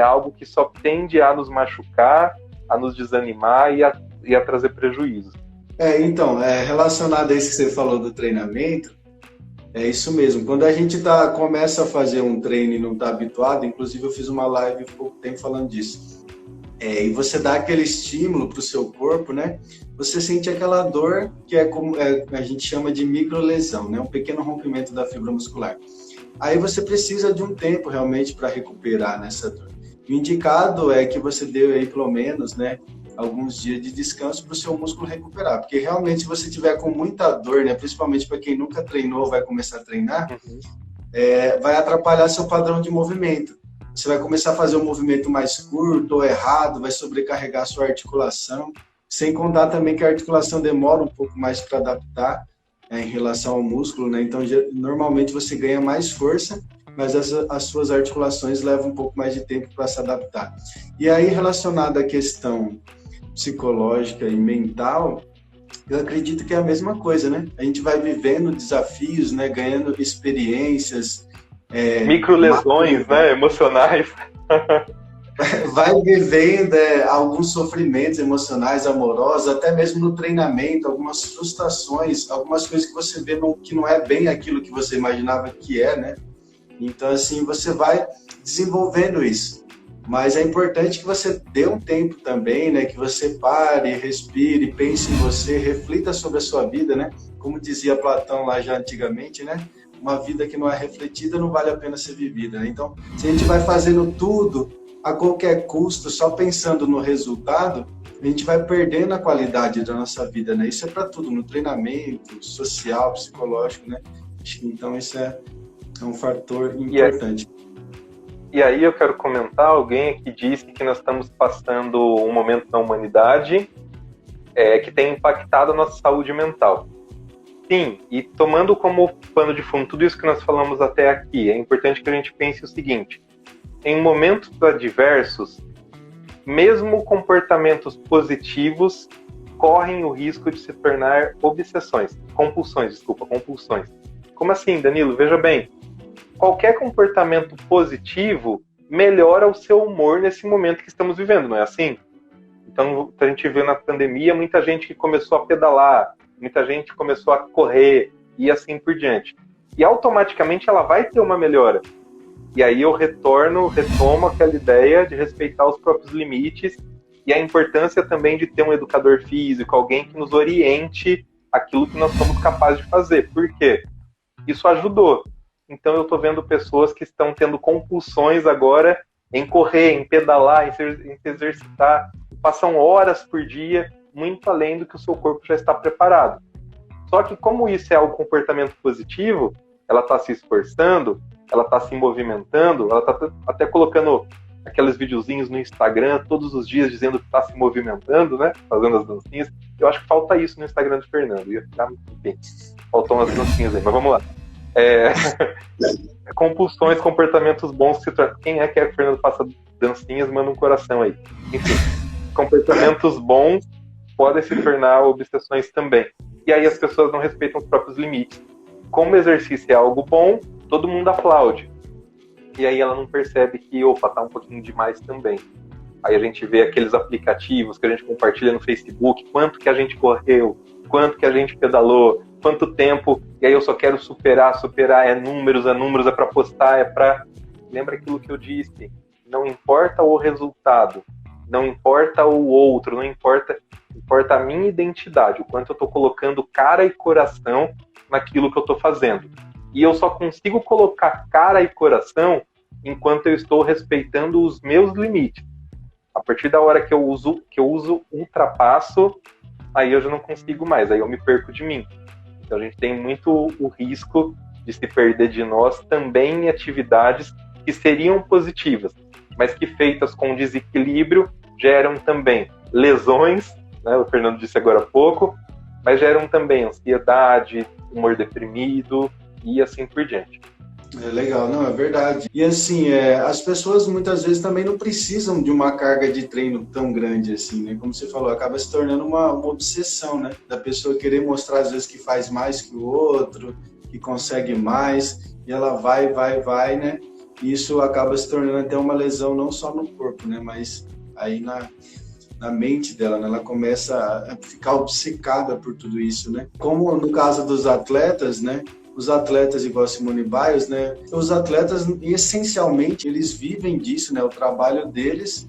algo que só tende a nos machucar, a nos desanimar e a trazer prejuízo. Então, relacionado a isso que você falou do treinamento, é isso mesmo. Quando a gente começa a fazer um treino e não está habituado, inclusive eu fiz uma live há pouco tempo falando disso, e você dá aquele estímulo para o seu corpo, né? Você sente aquela dor que como a gente chama de microlesão, né? Um pequeno rompimento da fibra muscular. Aí você precisa de um tempo realmente para recuperar nessa dor. O indicado é que você dê aí pelo menos, né, alguns dias de descanso para o seu músculo recuperar, porque realmente se você tiver com muita dor, né, principalmente para quem nunca treinou, vai começar a treinar, vai atrapalhar seu padrão de movimento. Você vai começar a fazer um movimento mais curto ou errado, vai sobrecarregar a sua articulação, sem contar também que a articulação demora um pouco mais para adaptar em relação ao músculo, né? Então, normalmente você ganha mais força, mas as suas articulações levam um pouco mais de tempo para se adaptar. E aí, relacionado à questão psicológica e mental, eu acredito que é a mesma coisa, né? A gente vai vivendo desafios, né? Ganhando experiências. Microlesões, né? Emocionais. Vai vivendo alguns sofrimentos emocionais, amorosos, até mesmo no treinamento, algumas frustrações, algumas coisas que você vê que não é bem aquilo que você imaginava que é, né? Então, assim, você vai desenvolvendo isso. Mas é importante que você dê um tempo também, né? Que você pare, respire, pense em você, reflita sobre a sua vida, né? Como dizia Platão lá já antigamente, né? Uma vida que não é refletida não vale a pena ser vivida, né? Então, se a gente vai fazendo tudo a qualquer custo, só pensando no resultado, a gente vai perdendo a qualidade da nossa vida, né? Isso é para tudo, no treinamento, social, psicológico, né? Então, isso é um fator importante. E aí eu quero comentar, alguém aqui disse que nós estamos passando um momento na humanidade que tem impactado a nossa saúde mental. Sim, e tomando como pano de fundo tudo isso que nós falamos até aqui, é importante que a gente pense o seguinte: em momentos adversos, mesmo comportamentos positivos correm o risco de se tornar compulsões. Como assim, Danilo? Veja bem, qualquer comportamento positivo melhora o seu humor nesse momento que estamos vivendo, não é assim? Então, a gente viu na pandemia muita gente que começou a pedalar, muita gente começou a correr, e assim por diante. E automaticamente ela vai ter uma melhora. E aí eu retomo aquela ideia de respeitar os próprios limites e a importância também de ter um educador físico, alguém que nos oriente aquilo que nós somos capazes de fazer. Por quê? Isso ajudou. Então eu estou vendo pessoas que estão tendo compulsões agora em correr, em pedalar, em se exercitar, passam horas por dia, muito além do que o seu corpo já está preparado. Só que como isso é um comportamento positivo, ela está se esforçando, ela está se movimentando, ela está até colocando aqueles videozinhos no Instagram todos os dias dizendo que está se movimentando, né? Fazendo as dancinhas. Eu acho que falta isso no Instagram do Fernando. Ia ficar muito bem. Faltam umas dancinhas aí, mas vamos lá. Compulsões, comportamentos bons. Quem é que quer que o Fernando faça dancinhas, manda um coração aí. Enfim, comportamentos bons podem se tornar obsessões também. E aí as pessoas não respeitam os próprios limites. Como exercício é algo bom, todo mundo aplaude. E aí ela não percebe que, opa, tá um pouquinho demais também. Aí a gente vê aqueles aplicativos que a gente compartilha no Facebook, quanto que a gente correu, quanto que a gente pedalou, quanto tempo, e aí eu só quero superar, é números, é pra postar, é pra... Lembra aquilo que eu disse? Não importa o resultado, não importa o outro, não importa a minha identidade, o quanto eu tô colocando cara e coração naquilo que eu tô fazendo. E eu só consigo colocar cara e coração enquanto eu estou respeitando os meus limites. A partir da hora que eu uso ultrapasso, aí eu já não consigo mais, aí eu me perco de mim. Então a gente tem muito o risco de se perder de nós também em atividades que seriam positivas, mas que feitas com desequilíbrio geram também lesões, né, o Fernando disse agora há pouco, mas geram também ansiedade, humor deprimido e assim por diante. É legal, não, é verdade. E assim, as pessoas muitas vezes também não precisam de uma carga de treino tão grande assim, né? Como você falou, acaba se tornando uma obsessão, né? Da pessoa querer mostrar às vezes que faz mais que o outro, que consegue mais, e ela vai, né? E isso acaba se tornando até uma lesão não só no corpo, né? Mas aí na mente dela, né? Ela começa a ficar obcecada por tudo isso, né? Como no caso dos atletas, né? Os atletas igual a Simone Biles, né? Os atletas, essencialmente, eles vivem disso, né? O trabalho deles,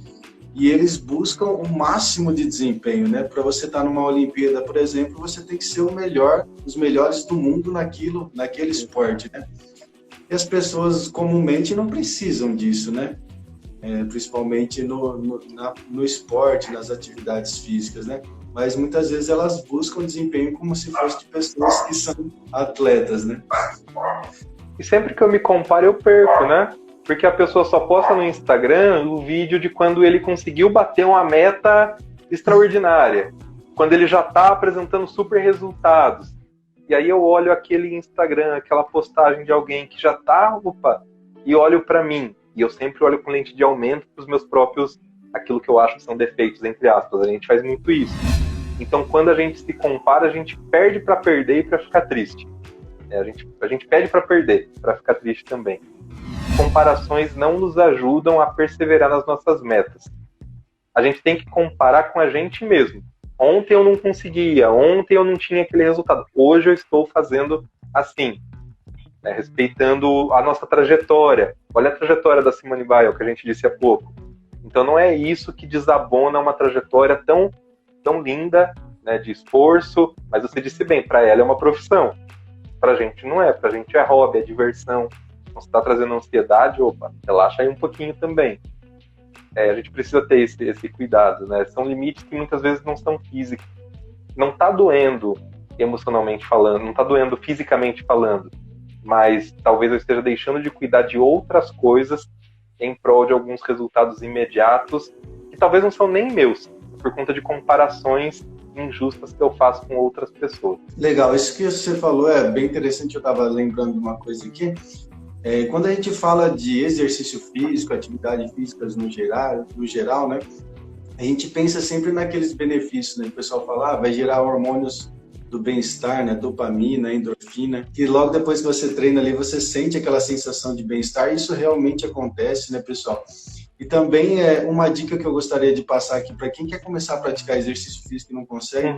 e eles buscam o máximo de desempenho, né? Para você estar numa Olimpíada, por exemplo, você tem que ser o melhor, os melhores do mundo naquele esporte, né? E as pessoas comumente não precisam disso, né? Principalmente no esporte, nas atividades físicas, né? Mas muitas vezes elas buscam desempenho como se fosse de pessoas que são atletas, né? E sempre que eu me comparo, eu perco, né? Porque a pessoa só posta no Instagram o vídeo de quando ele conseguiu bater uma meta extraordinária, quando ele já está apresentando super resultados. E aí eu olho aquele Instagram, aquela postagem de alguém que já está, e olho para mim. E eu sempre olho com lente de aumento para os meus próprios, aquilo que eu acho que são defeitos, entre aspas. A gente faz muito isso. Então, quando a gente se compara, a gente perde para perder e para ficar triste. A gente perde para perder, para ficar triste também. Comparações não nos ajudam a perseverar nas nossas metas. A gente tem que comparar com a gente mesmo. Ontem eu não conseguia, ontem eu não tinha aquele resultado. Hoje eu estou fazendo assim, né, respeitando a nossa trajetória. Olha a trajetória da Simone Biles, que a gente disse há pouco. Então não é isso que desabona uma trajetória tão linda, né, de esforço, mas você disse bem, para ela é uma profissão. Pra gente não é, pra gente é hobby, é diversão. Então, se está trazendo ansiedade, relaxa aí um pouquinho também. A gente precisa ter esse cuidado, né? São limites que muitas vezes não são físicos. Não está doendo emocionalmente falando, não está doendo fisicamente falando, mas talvez eu esteja deixando de cuidar de outras coisas em prol de alguns resultados imediatos, que talvez não são nem meus, por conta de comparações injustas que eu faço com outras pessoas. Legal, isso que você falou é bem interessante, eu estava lembrando de uma coisa aqui. Quando a gente fala de exercício físico, atividade física no geral, né, a gente pensa sempre naqueles benefícios, né? O pessoal fala, vai gerar hormônios do bem-estar, né, dopamina, endorfina, que logo depois que você treina ali, você sente aquela sensação de bem-estar, e isso realmente acontece, né, pessoal? E também uma dica que eu gostaria de passar aqui para quem quer começar a praticar exercício físico e não consegue,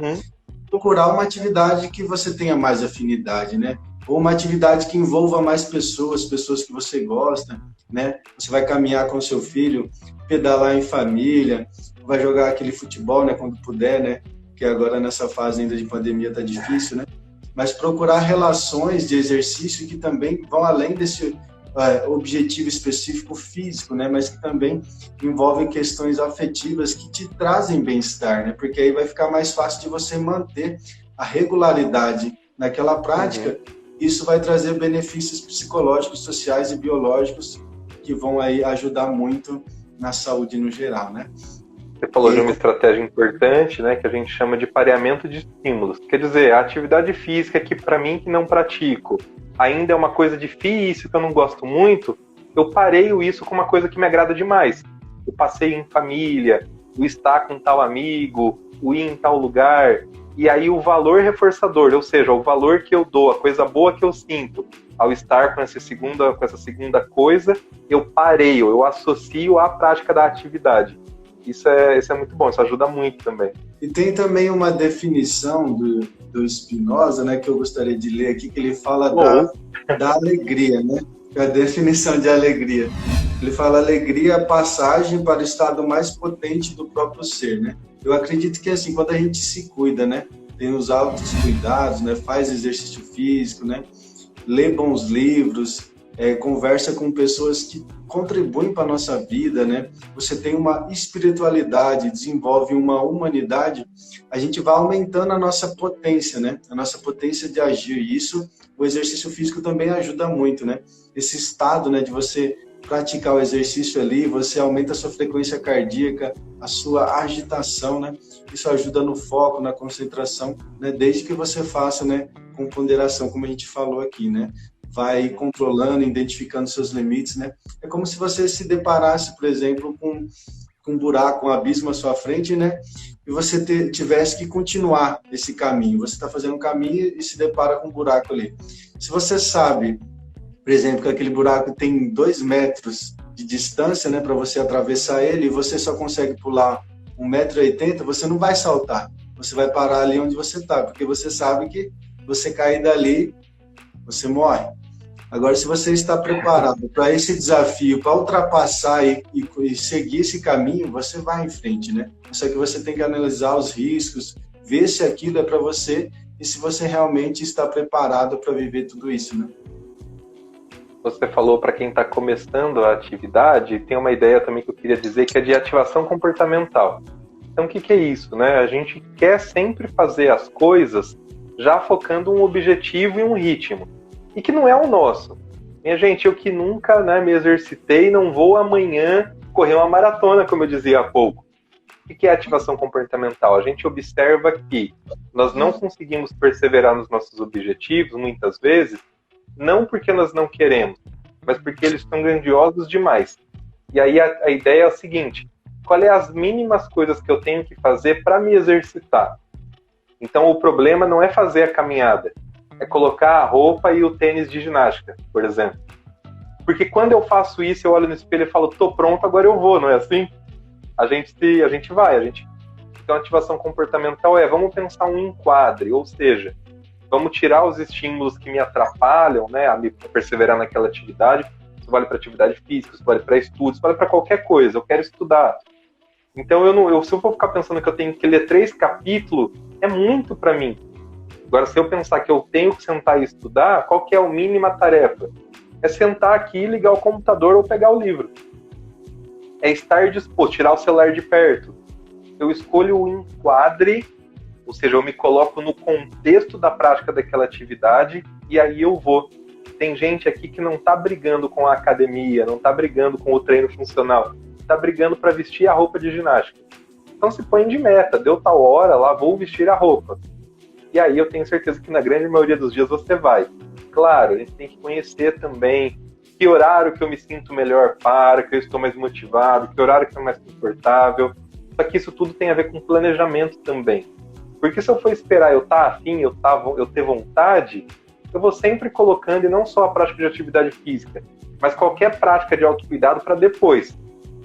procurar uma atividade que você tenha mais afinidade, né? Ou uma atividade que envolva mais pessoas, pessoas que você gosta, né? Você vai caminhar com o seu filho, pedalar em família, vai jogar aquele futebol, né, quando puder, né? Que agora nessa fase ainda de pandemia tá difícil, né? Mas procurar relações de exercício que também vão além desse objetivo específico físico, né? Mas que também envolvem questões afetivas que te trazem bem-estar, né? Porque aí vai ficar mais fácil de você manter a regularidade naquela prática. Isso vai trazer benefícios psicológicos, sociais e biológicos que vão aí ajudar muito na saúde no geral, né? Você falou de uma estratégia importante, né, que a gente chama de pareamento de estímulos. Quer dizer, a atividade física que, para mim, que não pratico, ainda é uma coisa difícil, que eu não gosto muito, eu pareio isso com uma coisa que me agrada demais. O passeio em família, o estar com tal amigo, o ir em tal lugar, e aí o valor reforçador, ou seja, o valor que eu dou, a coisa boa que eu sinto ao estar com essa segunda coisa, eu pareio, eu associo à prática da atividade. Isso é muito bom, isso ajuda muito também. E tem também uma definição do Spinoza, né, que eu gostaria de ler aqui, que ele fala da alegria, né? A definição de alegria. Ele fala alegria, a passagem para o estado mais potente do próprio ser, né? Eu acredito que, assim, quando a gente se cuida, né, tem os altos cuidados, né, faz exercício físico, né, lê bons livros, conversa com pessoas que contribuem para a nossa vida, né? Você tem uma espiritualidade, desenvolve uma humanidade, a gente vai aumentando a nossa potência, né? A nossa potência de agir. E isso, o exercício físico também ajuda muito, né? Esse estado, né, de você praticar o exercício ali, você aumenta a sua frequência cardíaca, a sua agitação, né? Isso ajuda no foco, na concentração, né? Desde que você faça, né, com ponderação, como a gente falou aqui, né? Vai controlando, identificando seus limites, né? É como se você se deparasse, por exemplo, com um buraco, um abismo à sua frente, né? E você tivesse que continuar esse caminho. Você está fazendo um caminho e se depara com um buraco ali. Se você sabe, por exemplo, que aquele buraco tem 2 metros de distância, né, para você atravessar ele, e você só consegue pular 1,80 m, você não vai saltar. Você vai parar ali onde você está, porque você sabe que você cair dali, você morre. Agora, se você está preparado para esse desafio, para ultrapassar e seguir esse caminho, você vai em frente, né? Só que você tem que analisar os riscos, ver se aquilo é para você e se você realmente está preparado para viver tudo isso, né? Você falou para quem está começando a atividade, tem uma ideia também que eu queria dizer, que é de ativação comportamental. Então, o que é isso, né? A gente quer sempre fazer as coisas já focando um objetivo e um ritmo, e que não é o nosso. Minha gente, eu que nunca, né, me exercitei, não vou amanhã correr uma maratona, como eu dizia há pouco. O que é ativação comportamental? A gente observa que nós não conseguimos perseverar nos nossos objetivos, muitas vezes, não porque nós não queremos, mas porque eles são grandiosos demais. E aí a ideia é a seguinte: qual é as mínimas coisas que eu tenho que fazer para me exercitar? Então o problema não é fazer a caminhada, é colocar a roupa e o tênis de ginástica, por exemplo. Porque quando eu faço isso, eu olho no espelho e falo, tô pronto, agora eu vou, não é assim? A gente vai. Então a ativação comportamental vamos pensar um enquadre, ou seja, vamos tirar os estímulos que me atrapalham, né, a me perseverar naquela atividade. Isso vale para atividade física, isso vale para estudos, isso vale para qualquer coisa. Eu quero estudar. Então, se eu for ficar pensando que eu tenho que ler 3 capítulos, é muito para mim. Agora, se eu pensar que eu tenho que sentar e estudar, qual que é a mínima tarefa? É sentar aqui, ligar o computador ou pegar o livro. É estar disposto, tirar o celular de perto. Eu escolho o enquadre, ou seja, eu me coloco no contexto da prática daquela atividade e aí eu vou. Tem gente aqui que não está brigando com a academia, não está brigando com o treino funcional, está brigando para vestir a roupa de ginástica. Então se põe de meta, deu tal hora, lá vou vestir a roupa. E aí eu tenho certeza que na grande maioria dos dias você vai. Claro, a gente tem que conhecer também que horário que eu me sinto melhor que eu estou mais motivado, que horário que é mais confortável. Só que isso tudo tem a ver com planejamento também. Porque se eu for esperar eu estar afim, eu ter vontade, eu vou sempre colocando, e não só a prática de atividade física, mas qualquer prática de autocuidado para depois.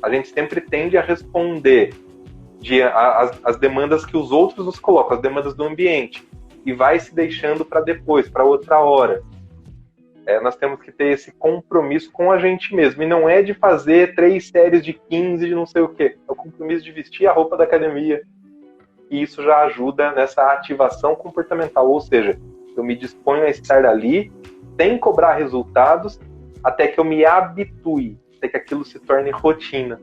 A gente sempre tende a responder as demandas que os outros nos colocam, as demandas do ambiente, e vai se deixando para depois, para outra hora. Nós temos que ter esse compromisso com a gente mesmo, e não é de fazer 3 séries de 15 de não sei o quê, é o compromisso de vestir a roupa da academia, e isso já ajuda nessa ativação comportamental, ou seja, eu me disponho a estar ali, sem cobrar resultados, até que eu me habitue, até que aquilo se torne rotina.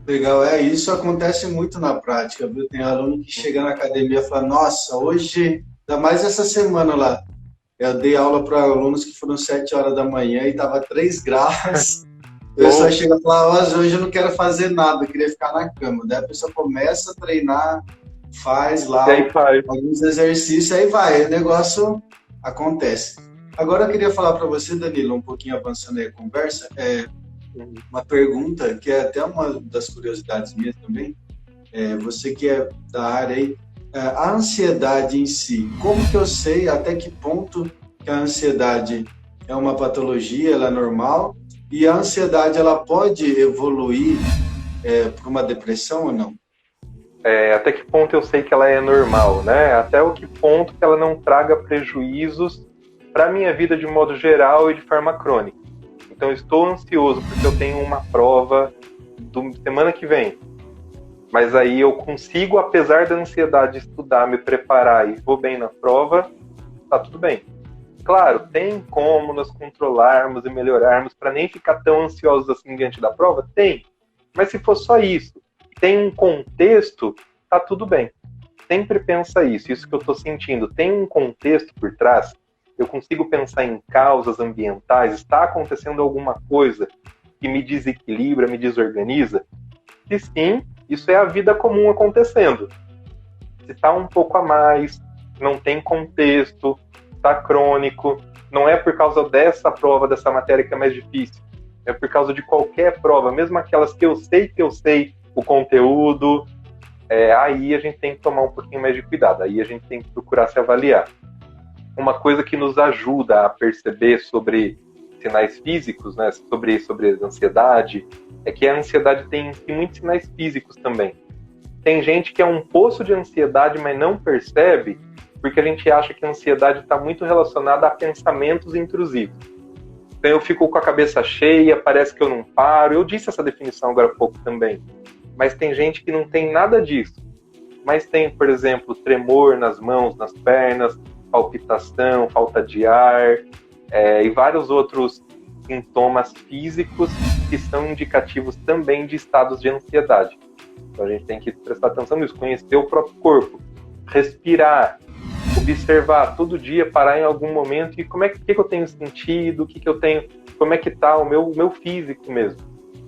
Legal, isso acontece muito na prática, viu? Tem aluno que chega na academia e fala, nossa, hoje, ainda mais essa semana lá, eu dei aula para alunos que foram 7 horas da manhã e estava 3 graus. A pessoa chega e fala, hoje eu não quero fazer nada, eu queria ficar na cama. Daí a pessoa começa a treinar, faz lá alguns exercícios, aí vai, o negócio acontece. Agora eu queria falar para você, Danilo, um pouquinho avançando aí a conversa, uma pergunta que é até uma das curiosidades minhas também, você que é da área aí, a ansiedade em si, como que eu sei até que ponto que a ansiedade é uma patologia, ela é normal, e a ansiedade ela pode evoluir para uma depressão ou não? Até que ponto eu sei que ela é normal, né? Até o que ponto que ela não traga prejuízos para a minha vida de modo geral e de forma crônica. Então eu estou ansioso porque eu tenho uma prova semana que vem. Mas aí eu consigo, apesar da ansiedade, estudar, me preparar e vou bem na prova, tá tudo bem. Claro, tem como nós controlarmos e melhorarmos para nem ficar tão ansiosos assim diante da prova? Tem. Mas se for só isso, tem um contexto, tá tudo bem. Sempre pensa isso que eu estou sentindo. Tem um contexto por trás? Eu consigo pensar em causas ambientais? Está acontecendo alguma coisa que me desequilibra, me desorganiza? Se sim, isso é a vida comum acontecendo. Se está um pouco a mais, não tem contexto, está crônico, não é por causa dessa prova, dessa matéria que é mais difícil, é por causa de qualquer prova, mesmo aquelas que eu sei o conteúdo, aí a gente tem que tomar um pouquinho mais de cuidado, aí a gente tem que procurar se avaliar. Uma coisa que nos ajuda a perceber sobre sinais físicos, né, sobre a ansiedade, é que a ansiedade tem muitos sinais físicos também. Tem gente que é um poço de ansiedade, mas não percebe, porque a gente acha que a ansiedade está muito relacionada a pensamentos intrusivos. Então eu fico com a cabeça cheia, parece que eu não paro. Eu disse essa definição agora há pouco também. Mas tem gente que não tem nada disso. Mas tem, por exemplo, tremor nas mãos, nas pernas, palpitação, falta de ar, e vários outros sintomas físicos que são indicativos também de estados de ansiedade. Então a gente tem que prestar atenção nisso, conhecer o próprio corpo, respirar, observar todo dia, parar em algum momento e como que eu tenho sentido, como é que está o meu físico mesmo.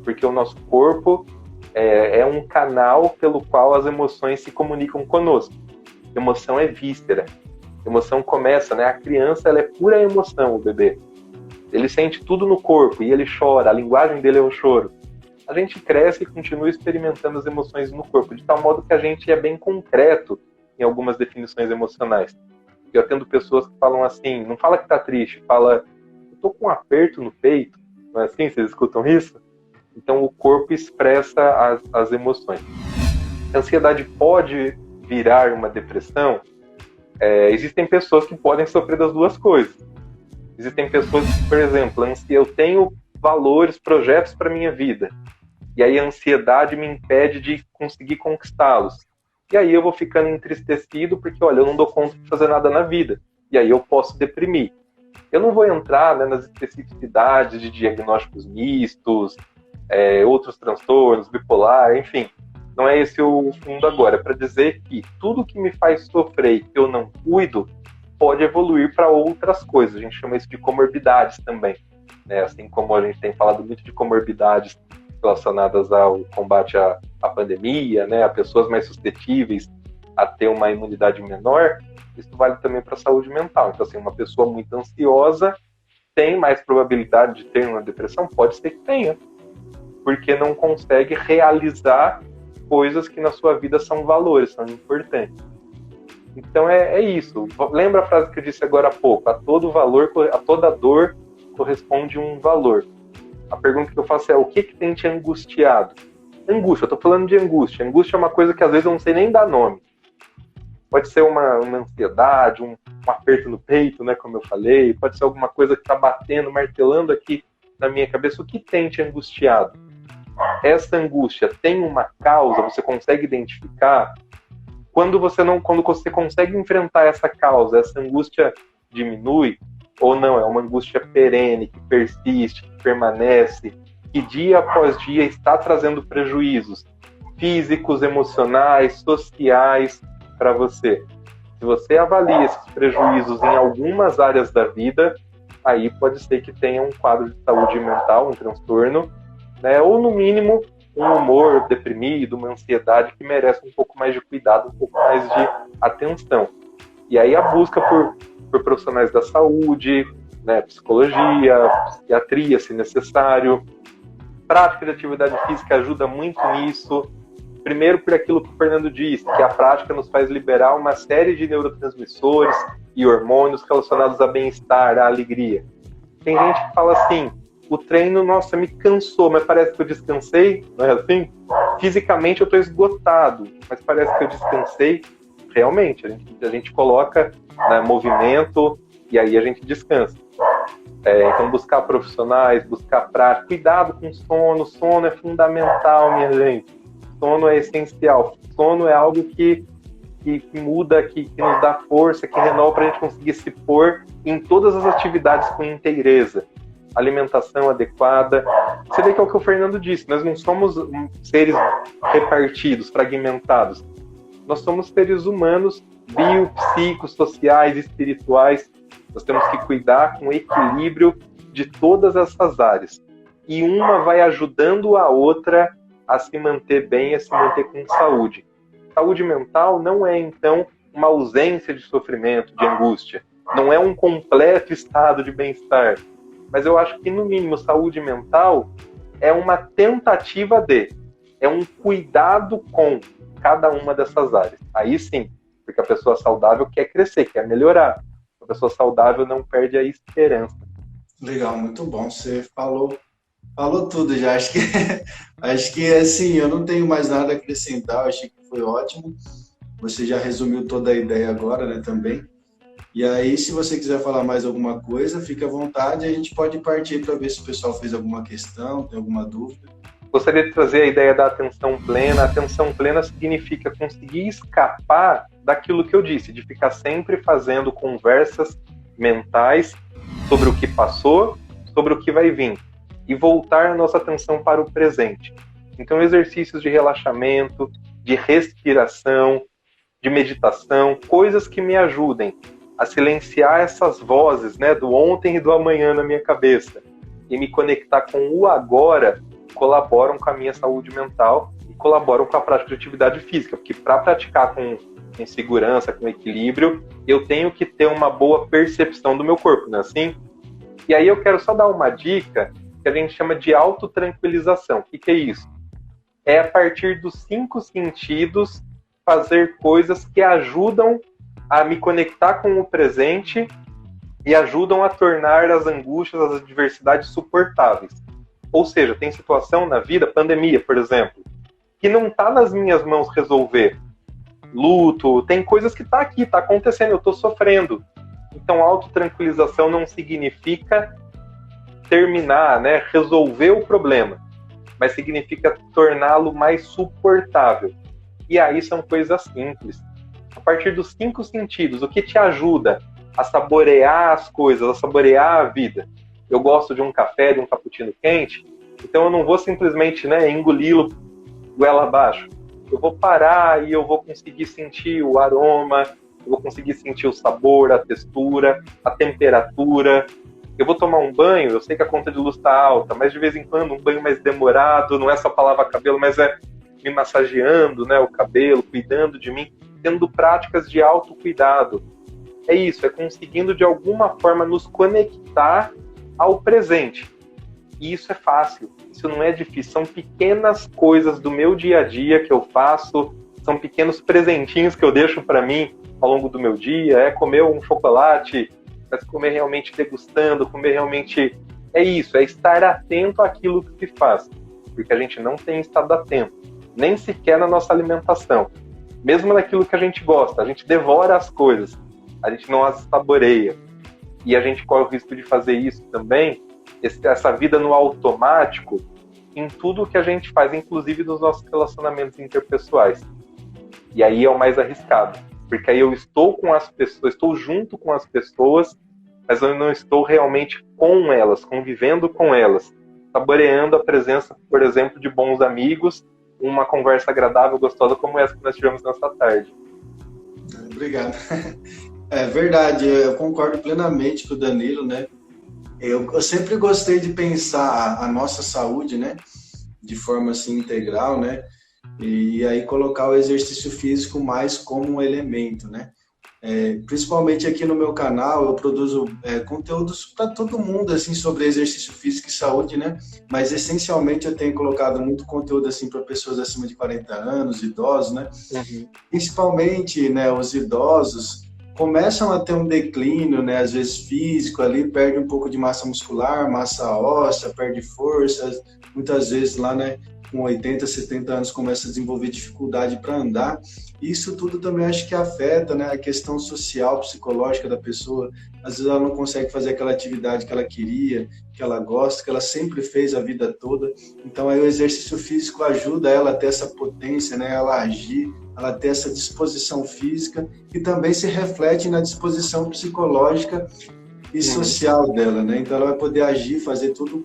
Porque o nosso corpo é um canal pelo qual as emoções se comunicam conosco. Emoção é víscera. Emoção começa, né? A criança, ela é pura emoção, o bebê. Ele sente tudo no corpo e ele chora, a linguagem dele é o choro. A gente cresce e continua experimentando as emoções no corpo, de tal modo que a gente é bem concreto em algumas definições emocionais. Eu atendo pessoas que falam assim, não fala que tá triste, fala, eu tô com um aperto no peito, não é assim? Vocês escutam isso? Então o corpo expressa as emoções. A ansiedade pode virar uma depressão? Existem pessoas que podem sofrer das duas coisas. Existem pessoas que, por exemplo, eu tenho valores, projetos para minha vida, e aí a ansiedade me impede de conseguir conquistá-los. E aí eu vou ficando entristecido porque, olha, eu não dou conta de fazer nada na vida. E aí eu posso deprimir. Eu não vou entrar, né, nas especificidades de diagnósticos mistos, outros transtornos, bipolar, enfim. Não é esse o fundo agora. É para dizer que tudo que me faz sofrer e que eu não cuido pode evoluir para outras coisas. A gente chama isso de comorbidades também. Né? Assim como a gente tem falado muito de comorbidades relacionadas ao combate à pandemia, né? A pessoas mais suscetíveis a ter uma imunidade menor, isso vale também para a saúde mental. Então, assim, uma pessoa muito ansiosa tem mais probabilidade de ter uma depressão? Pode ser que tenha, porque não consegue realizar coisas que na sua vida são valores, são importantes. Então é isso. Lembra a frase que eu disse agora há pouco? A toda dor corresponde um valor. A pergunta que eu faço é: o que tem te angustiado? Angústia, eu tô falando de angústia. Angústia é uma coisa que às vezes eu não sei nem dar nome. Pode ser uma ansiedade, um aperto no peito, né, como eu falei. Pode ser alguma coisa que está batendo, martelando aqui na minha cabeça. O que tem te angustiado? Essa angústia tem uma causa? Você consegue identificar? Quando você consegue enfrentar essa causa, essa angústia diminui ou não? É uma angústia perene, que persiste, que permanece, que dia após dia está trazendo prejuízos físicos, emocionais, sociais para você. Se você avalia esses prejuízos em algumas áreas da vida, aí pode ser que tenha um quadro de saúde mental, um transtorno, né? Ou no mínimo um humor deprimido, uma ansiedade que merece um pouco mais de cuidado, um pouco mais de atenção. E aí a busca por profissionais da saúde, né, psicologia, psiquiatria, se necessário. Prática de atividade física ajuda muito nisso. Primeiro, por aquilo que o Fernando disse, que a prática nos faz liberar uma série de neurotransmissores e hormônios relacionados a bem-estar, a alegria. Tem gente que fala assim, o treino, nossa, me cansou, mas parece que eu descansei, não é assim? Fisicamente eu estou esgotado, mas parece que eu descansei. Realmente, a gente coloca, né, movimento e aí a gente descansa. Então, buscar profissionais, buscar prática, cuidado com sono. Sono é fundamental, minha gente. Sono é essencial. Sono é algo que muda, que nos dá força, que renova para a gente conseguir se pôr em todas as atividades com inteireza. Alimentação adequada. Você vê que é o que o Fernando disse, nós não somos seres repartidos, fragmentados. Nós somos seres humanos, biopsicossociais, espirituais. Nós temos que cuidar com o equilíbrio de todas essas áreas. E uma vai ajudando a outra a se manter bem, a se manter com saúde. Saúde mental não é, então, uma ausência de sofrimento, de angústia. Não é um completo estado de bem-estar. Mas eu acho que, no mínimo, saúde mental é uma tentativa é um cuidado com cada uma dessas áreas. Aí sim, porque a pessoa saudável quer crescer, quer melhorar. A pessoa saudável não perde a esperança. Legal, muito bom. Você falou tudo já. Acho que assim, eu não tenho mais nada a acrescentar. Eu achei que foi ótimo. Você já resumiu toda a ideia agora, né, também. E aí, se você quiser falar mais alguma coisa, fique à vontade. A gente pode partir para ver se o pessoal fez alguma questão, tem alguma dúvida. Gostaria de trazer a ideia da atenção plena. A atenção plena significa conseguir escapar daquilo que eu disse, de ficar sempre fazendo conversas mentais sobre o que passou, sobre o que vai vir, e voltar a nossa atenção para o presente. Então, exercícios de relaxamento, de respiração, de meditação, coisas que me ajudem a silenciar essas vozes, né, do ontem e do amanhã na minha cabeça, e me conectar com o agora, colaboram com a minha saúde mental e colaboram com a prática de atividade física, porque para praticar com segurança, com equilíbrio, eu tenho que ter uma boa percepção do meu corpo, não é assim? E aí eu quero só dar uma dica que a gente chama de autotranquilização. O que é isso? É a partir dos 5 sentidos fazer coisas que ajudam a me conectar com o presente e ajudam a tornar as angústias, as adversidades suportáveis. Ou seja, tem situação na vida, pandemia, por exemplo, que não está nas minhas mãos resolver. Luto, tem coisas que está aqui, está acontecendo, eu estou sofrendo. Então, autotranquilização não significa terminar, né, resolver o problema, mas significa torná-lo mais suportável. E aí são coisas simples. A partir dos 5 sentidos, o que te ajuda a saborear as coisas, a saborear a vida? Eu gosto de um café, de um cappuccino quente, então eu não vou simplesmente, né, engoli-lo goela abaixo. Eu vou parar e eu vou conseguir sentir o aroma, eu vou conseguir sentir o sabor, a textura, a temperatura. Eu vou tomar um banho, eu sei que a conta de luz está alta, mas de vez em quando um banho mais demorado, não é só para lavar cabelo, mas é me massageando, né, o cabelo, cuidando de mim, tendo práticas de autocuidado. É isso, é conseguindo de alguma forma nos conectar ao presente. E isso é fácil, isso não é difícil, são pequenas coisas do meu dia a dia que eu faço, são pequenos presentinhos que eu deixo para mim ao longo do meu dia, é comer um chocolate, mas comer realmente degustando, comer realmente... É isso, é estar atento àquilo que se faz. porque a gente não tem estado atento, nem sequer na nossa alimentação. Mesmo naquilo que a gente gosta, a gente devora as coisas, a gente não as saboreia. E a gente corre o risco de fazer isso também, essa vida no automático, em tudo que a gente faz, inclusive nos nossos relacionamentos interpessoais. E aí é o mais arriscado, porque aí eu estou com as pessoas, estou junto com as pessoas, mas eu não estou realmente com elas, convivendo com elas, saboreando a presença, por exemplo, de bons amigos, uma conversa agradável, gostosa como essa que nós tivemos nessa tarde. Obrigado. É verdade, eu concordo plenamente com o Danilo, né? Eu sempre gostei de pensar a nossa saúde, né? De forma assim integral, né? E aí colocar o exercício físico mais como um elemento, né? Principalmente aqui no meu canal, eu produzo conteúdos para todo mundo, assim, sobre exercício físico e saúde, né? Mas, essencialmente, eu tenho colocado muito conteúdo, assim, para pessoas acima de 40 anos, idosos, né? Uhum. Principalmente, né, os idosos começam a ter um declínio, né, às vezes físico ali, perde um pouco de massa muscular, massa óssea, perde força, muitas vezes lá, né, com 80, 70 anos começa a desenvolver dificuldade para andar. Isso tudo também acho que afeta, né, a questão social, psicológica da pessoa. Às vezes ela não consegue fazer aquela atividade que ela queria, que ela gosta, que ela sempre fez a vida toda. Então aí o exercício físico ajuda ela a ter essa potência, né, ela agir, ela ter essa disposição física e também se reflete na disposição psicológica e social dela, né? Então ela vai poder agir, fazer tudo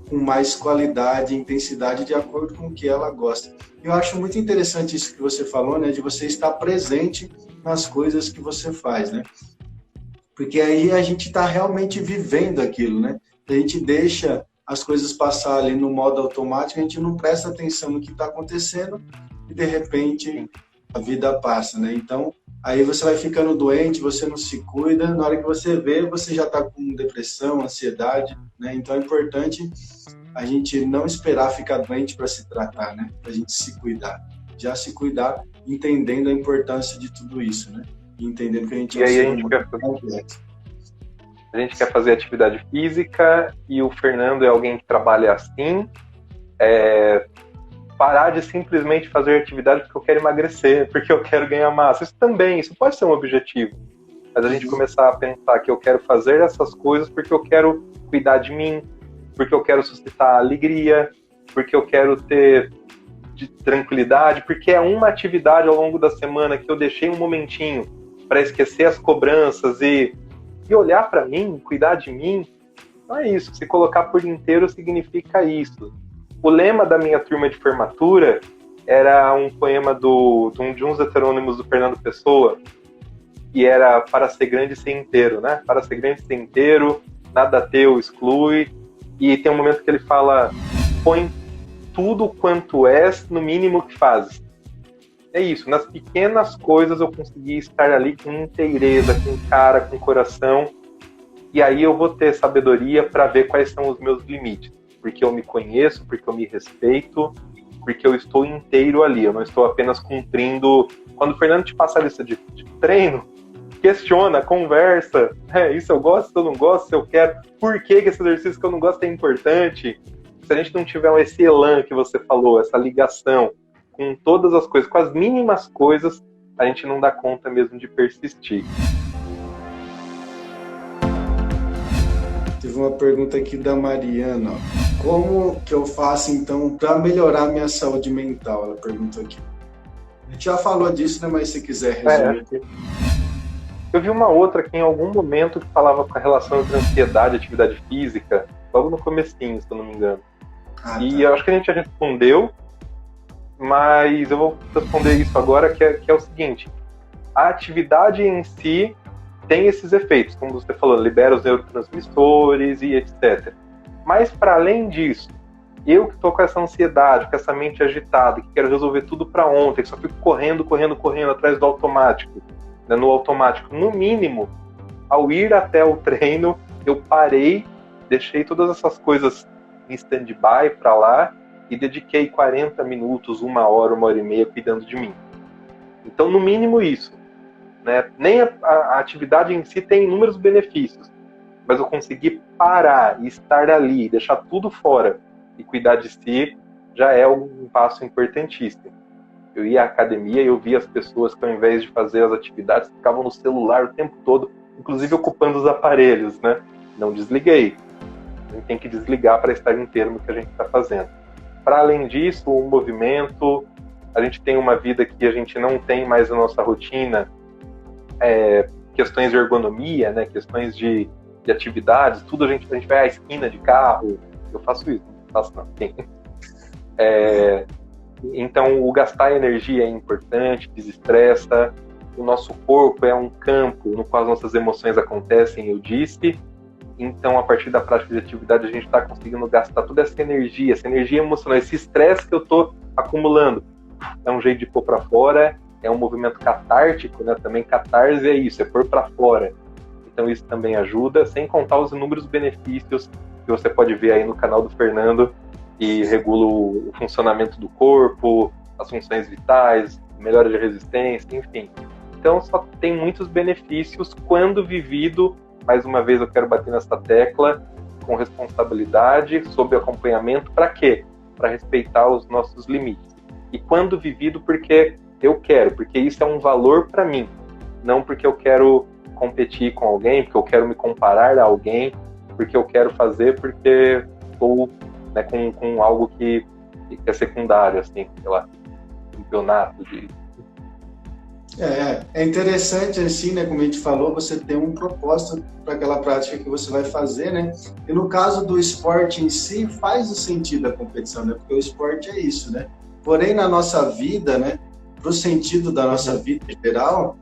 com mais qualidade e intensidade de acordo com o que ela gosta. Eu acho muito interessante isso que você falou, né? De você estar presente nas coisas que você faz, né? Porque aí a gente está realmente vivendo aquilo, né? A gente deixa as coisas passar ali no modo automático, a gente não presta atenção no que está acontecendo e de repente a vida passa, né? Então, aí você vai ficando doente, você não se cuida, na hora que você vê, você já está com depressão, ansiedade, né? Então é importante a gente não esperar ficar doente para se tratar, né? Para a gente se cuidar. Já se cuidar entendendo a importância de tudo isso, né? E entendendo que a gente é um ser humano complexo. A gente quer fazer atividade física e o Fernando é alguém que trabalha assim, parar de simplesmente fazer atividade porque eu quero emagrecer, porque eu quero ganhar massa. Isso pode ser um objetivo. Mas a gente começar a pensar que eu quero fazer essas coisas porque eu quero cuidar de mim, porque eu quero suscitar alegria, porque eu quero ter tranquilidade, porque é uma atividade ao longo da semana que eu deixei um momentinho para esquecer as cobranças e olhar para mim, cuidar de mim. Não é isso. Se colocar por inteiro significa isso. O lema da minha turma de formatura era um poema de uns heterônimos do Fernando Pessoa, que era para ser grande e ser inteiro, né? Para ser grande e ser inteiro, nada teu exclui. E tem um momento que ele fala, põe tudo quanto és no mínimo que fazes. É isso, nas pequenas coisas eu consegui estar ali com inteireza, com cara, com coração, e aí eu vou ter sabedoria para ver quais são os meus limites. Porque eu me conheço, porque eu me respeito, porque eu estou inteiro ali, eu não estou apenas cumprindo. Quando o Fernando te passa a lista de treino, questiona, conversa, isso eu gosto, isso eu não gosto, se eu quero, por que esse exercício que eu não gosto é importante? Se a gente não tiver esse elan que você falou, essa ligação com todas as coisas, com as mínimas coisas, a gente não dá conta mesmo de persistir. Teve uma pergunta aqui da Mariana. Como que eu faço, então, para melhorar minha saúde mental? Ela perguntou aqui. A gente já falou disso, né? Mas se quiser resumir. Eu vi uma outra aqui em algum momento que falava com a relação entre ansiedade e atividade física, logo no comecinho, se eu não me engano. E eu acho que a gente já respondeu, mas eu vou responder isso agora, que é o seguinte. A atividade em si tem esses efeitos, como você falou, libera os neurotransmissores e etc. Mas, para além disso, eu que estou com essa ansiedade, com essa mente agitada, que quero resolver tudo para ontem, que só fico correndo atrás do automático, né, no automático, no mínimo, ao ir até o treino, eu parei, deixei todas essas coisas em stand-by para lá e dediquei 40 minutos, 1 hora e meia cuidando de mim. Então, no mínimo isso. Né? Nem a atividade em si tem inúmeros benefícios, mas eu consegui parar e estar ali, deixar tudo fora e cuidar de si, já é um passo importantíssimo. Eu ia à academia e eu via as pessoas que, ao invés de fazer as atividades, ficavam no celular o tempo todo, inclusive ocupando os aparelhos, né? Não desliguei. A gente tem que desligar para estar inteiro no que a gente está fazendo. Para além disso, o movimento, a gente tem uma vida que a gente não tem mais na nossa rotina, questões de ergonomia, né? Questões de atividades, tudo a gente vai à esquina de carro. Eu faço isso, não faço não. Então, o gastar energia é importante, desestressa. O nosso corpo é um campo no qual as nossas emoções acontecem, eu disse. Então, a partir da prática de atividade, a gente está conseguindo gastar toda essa energia emocional, esse estresse que eu estou acumulando. É um jeito de pôr para fora, é um movimento catártico, né? Também catarse é isso, é pôr para fora. Então, isso também ajuda, sem contar os inúmeros benefícios que você pode ver aí no canal do Fernando, e regula o funcionamento do corpo, as funções vitais, melhora de resistência, enfim. Então, só tem muitos benefícios quando vivido, mais uma vez eu quero bater nessa tecla, com responsabilidade, sob acompanhamento, para quê? Para respeitar os nossos limites. E quando vivido porque eu quero, porque isso é um valor para mim, não porque eu quero competir com alguém, porque eu quero me comparar a alguém, porque eu quero fazer porque estou, né, com algo que é secundário, assim, sei lá, campeonato de... É interessante, assim, né, como a gente falou, você tem um propósito para aquela prática que você vai fazer, né? E no caso do esporte em si, faz o sentido a competição, né? Porque o esporte é isso, né? Porém, na nossa vida, né, para o sentido da nossa vida em geral,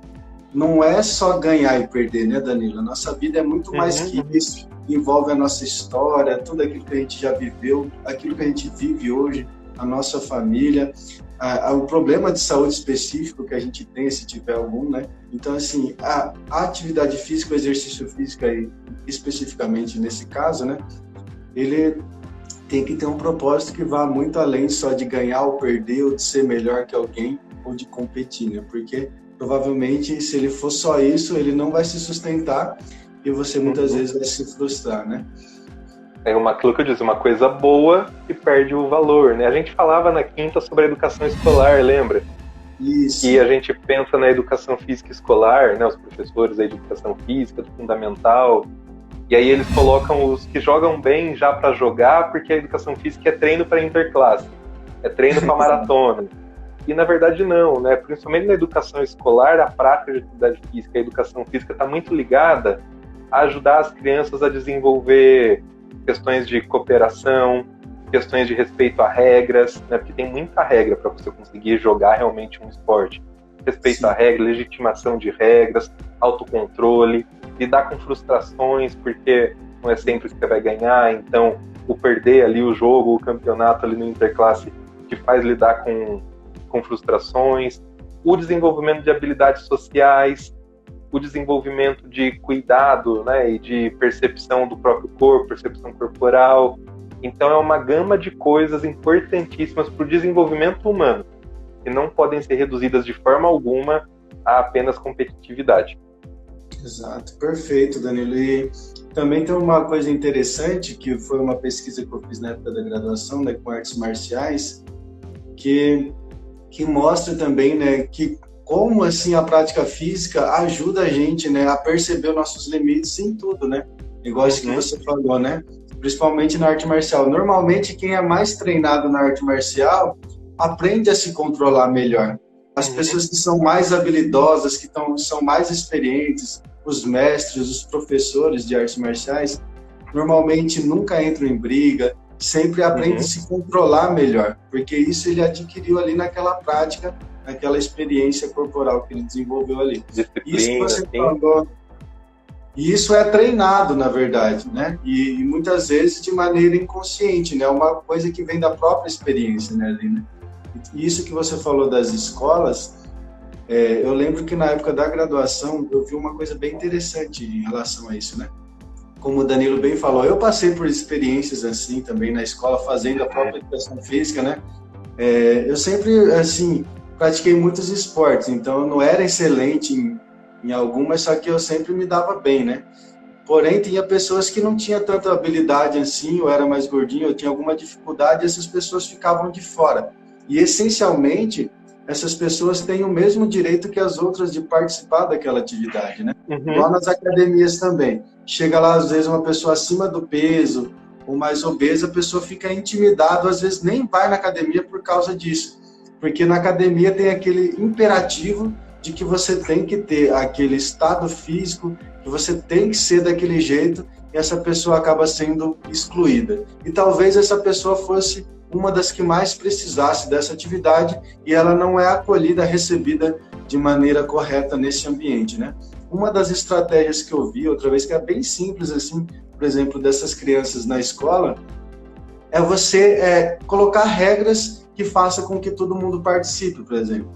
não é só ganhar e perder, né, Danilo? A nossa vida é muito mais que isso. Envolve a nossa história, tudo aquilo que a gente já viveu, aquilo que a gente vive hoje, a nossa família, o problema de saúde específico que a gente tem, se tiver algum, né? Então, assim, a atividade física, o exercício físico aí, especificamente nesse caso, né? Ele tem que ter um propósito que vá muito além só de ganhar ou perder, ou de ser melhor que alguém, ou de competir, né? Porque provavelmente, se ele for só isso, ele não vai se sustentar e você muitas vezes vai se frustrar, né? É aquilo que eu disse, uma coisa boa que perde o valor, né? A gente falava na quinta sobre a educação escolar, lembra? Isso. E a gente pensa na educação física escolar, né? Os professores aí de educação física, do fundamental, e aí eles colocam os que jogam bem já para jogar, porque a educação física é treino para interclasse, é treino para maratona. E na verdade não, né? Principalmente na educação escolar, a prática de atividade física, a educação física está muito ligada a ajudar as crianças a desenvolver questões de cooperação, questões de respeito a regras, né? Porque tem muita regra para você conseguir jogar realmente um esporte. Respeito à regra, legitimação de regras, autocontrole, lidar com frustrações, porque não é sempre que você vai ganhar, então o perder ali o jogo, o campeonato ali no interclasse te faz lidar com frustrações, o desenvolvimento de habilidades sociais, o desenvolvimento de cuidado, né, e de percepção do próprio corpo, percepção corporal. Então é uma gama de coisas importantíssimas para o desenvolvimento humano, que não podem ser reduzidas de forma alguma a apenas competitividade. Exato, perfeito, Danilo. E também tem uma coisa interessante, que foi uma pesquisa que eu fiz na época da graduação, né, com artes marciais, que mostra também, né, que como assim a prática física ajuda a gente, né, a perceber os nossos limites em tudo, né? Igual isso que você falou, né? Principalmente na arte marcial. Normalmente quem é mais treinado na arte marcial aprende a se controlar melhor. As pessoas que são mais habilidosas, que são mais experientes, os mestres, os professores de artes marciais, normalmente nunca entram em briga, sempre aprendem a se controlar melhor, porque isso ele adquiriu ali naquela prática, naquela experiência corporal que ele desenvolveu ali. Disciplina, isso que você falou, e isso é treinado, na verdade, né? E muitas vezes de maneira inconsciente, né? Uma coisa que vem da própria experiência, né, Lina? E isso que você falou das escolas, eu lembro que na época da graduação eu vi uma coisa bem interessante em relação a isso, né? Como o Danilo bem falou, eu passei por experiências assim também na escola, fazendo a própria educação física, né? Eu sempre, assim, pratiquei muitos esportes, então eu não era excelente em algumas, só que eu sempre me dava bem, né? Porém, tinha pessoas que não tinham tanta habilidade assim, ou era mais gordinho, ou tinha alguma dificuldade, e essas pessoas ficavam de fora. E, essencialmente, essas pessoas têm o mesmo direito que as outras de participar daquela atividade, né? Igual nas academias também. Chega lá, às vezes, uma pessoa acima do peso, ou mais obesa, a pessoa fica intimidada, às vezes nem vai na academia por causa disso. Porque na academia tem aquele imperativo de que você tem que ter aquele estado físico, que você tem que ser daquele jeito, e essa pessoa acaba sendo excluída. E talvez essa pessoa fosse uma das que mais precisasse dessa atividade, e ela não é acolhida, recebida de maneira correta nesse ambiente, né? Uma das estratégias que eu vi outra vez, que é bem simples, assim, por exemplo, dessas crianças na escola, é você colocar regras que façam com que todo mundo participe, por exemplo.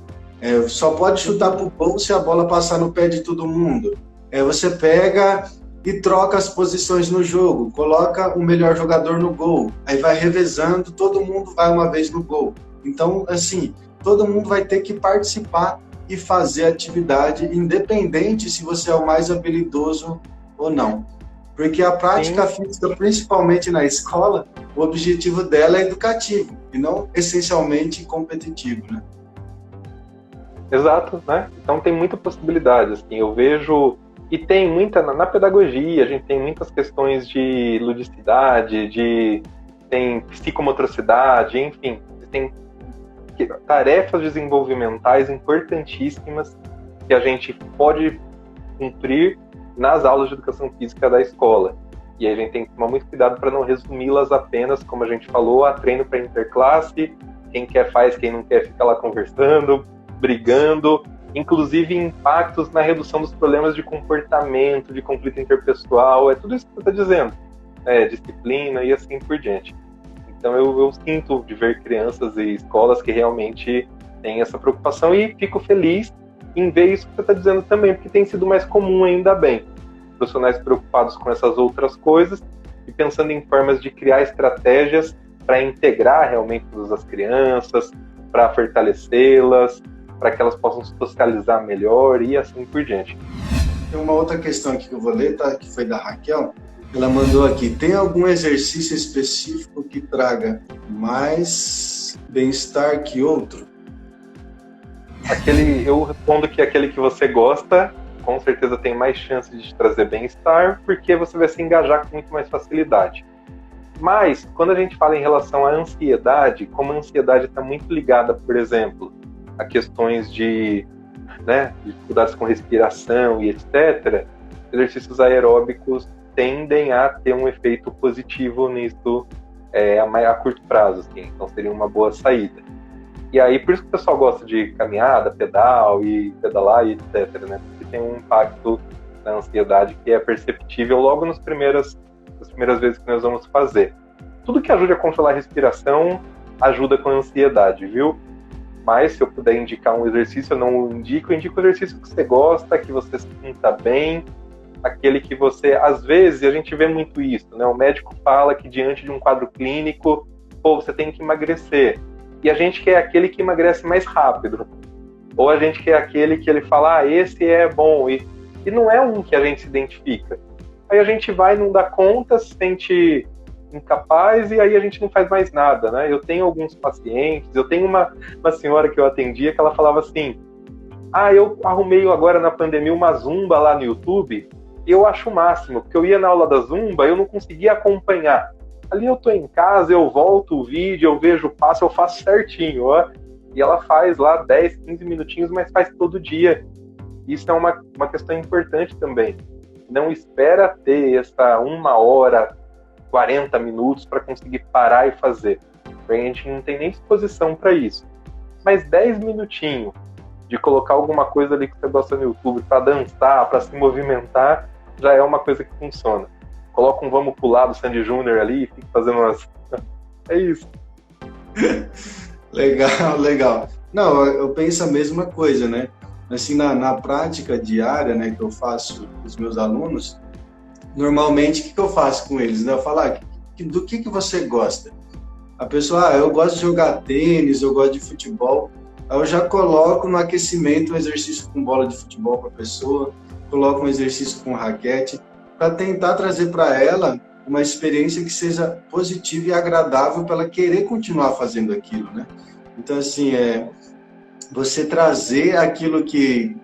Só pode chutar pro gol se a bola passar no pé de todo mundo. Você pega e troca as posições no jogo, coloca o melhor jogador no gol, aí vai revezando, todo mundo vai uma vez no gol. Então, assim, todo mundo vai ter que participar e fazer atividade, independente se você é o mais habilidoso ou não. Porque a prática física, principalmente na escola, o objetivo dela é educativo e não essencialmente competitivo, né? Exato, né? Então tem muita possibilidade, assim, eu vejo, e tem muita, na pedagogia, a gente tem muitas questões de ludicidade, tem psicomotricidade, enfim, tem tarefas desenvolvimentais importantíssimas que a gente pode cumprir nas aulas de educação física da escola. E aí a gente tem que tomar muito cuidado para não resumi-las apenas, como a gente falou, a treino para interclasse, quem quer faz, quem não quer fica lá conversando, brigando, inclusive impactos na redução dos problemas de comportamento, de conflito interpessoal, é tudo isso que você está dizendo, disciplina e assim por diante. Então eu sinto de ver crianças e escolas que realmente têm essa preocupação e fico feliz em ver isso que você está dizendo também, porque tem sido mais comum, ainda bem. Profissionais preocupados com essas outras coisas e pensando em formas de criar estratégias para integrar realmente todas as crianças, para fortalecê-las, para que elas possam se socializar melhor e assim por diante. Tem uma outra questão aqui que eu vou ler, tá? Que foi da Raquel. Ela mandou aqui: tem algum exercício específico que traga mais bem-estar que outro? Eu respondo que aquele que você gosta, com certeza tem mais chance de te trazer bem-estar, porque você vai se engajar com muito mais facilidade. Mas, quando a gente fala em relação à ansiedade, como a ansiedade está muito ligada, por exemplo, a questões de dificuldades com respiração e etc., exercícios aeróbicos tendem a ter um efeito positivo nisso a curto prazo, assim. Então seria uma boa saída. E aí, por isso que o pessoal gosta de caminhada, pedal e pedalar e etc., né? Porque tem um impacto na ansiedade que é perceptível logo nas primeiras vezes que nós vamos fazer. Tudo que ajude a controlar a respiração ajuda com a ansiedade, viu? Mas se eu puder indicar um exercício, eu não indico. Eu indico o exercício que você gosta, que você se sinta bem, aquele que você... Às vezes, a gente vê muito isso, né? O médico fala que diante de um quadro clínico, você tem que emagrecer. E a gente quer aquele que emagrece mais rápido. Ou a gente quer aquele que ele fala, esse é bom. E não é um que a gente se identifica. Aí a gente vai, não dá conta, se sente incapaz e aí a gente não faz mais nada, né? Eu tenho alguns pacientes, eu tenho uma senhora que eu atendia que ela falava assim, eu arrumei agora na pandemia uma zumba lá no YouTube, eu acho o máximo, porque eu ia na aula da zumba e eu não conseguia acompanhar. Ali eu tô em casa, eu volto o vídeo, eu vejo o passo, eu faço certinho, ó. E ela faz lá 10, 15 minutinhos, mas faz todo dia. Isso é uma questão importante também. Não espera ter essa 1 hora, 40 minutos para conseguir parar e fazer. A gente não tem nem disposição para isso. Mas 10 minutinhos de colocar alguma coisa ali que você gosta no YouTube para dançar, para se movimentar, já é uma coisa que funciona. Coloca um Vamos Pular do Sandy Júnior ali e fica fazendo umas... É isso. Legal. Não, eu penso a mesma coisa, né? Assim, na prática diária, né, que eu faço com os meus alunos, normalmente, o que eu faço com eles? Né? Eu falo, do que você gosta? A pessoa, eu gosto de jogar tênis, eu gosto de futebol. Aí eu já coloco no aquecimento um exercício com bola de futebol para a pessoa, coloco um exercício com raquete. para tentar trazer para ela uma experiência que seja positiva e agradável para ela querer continuar fazendo aquilo, né? Então, assim, você trazer aquilo que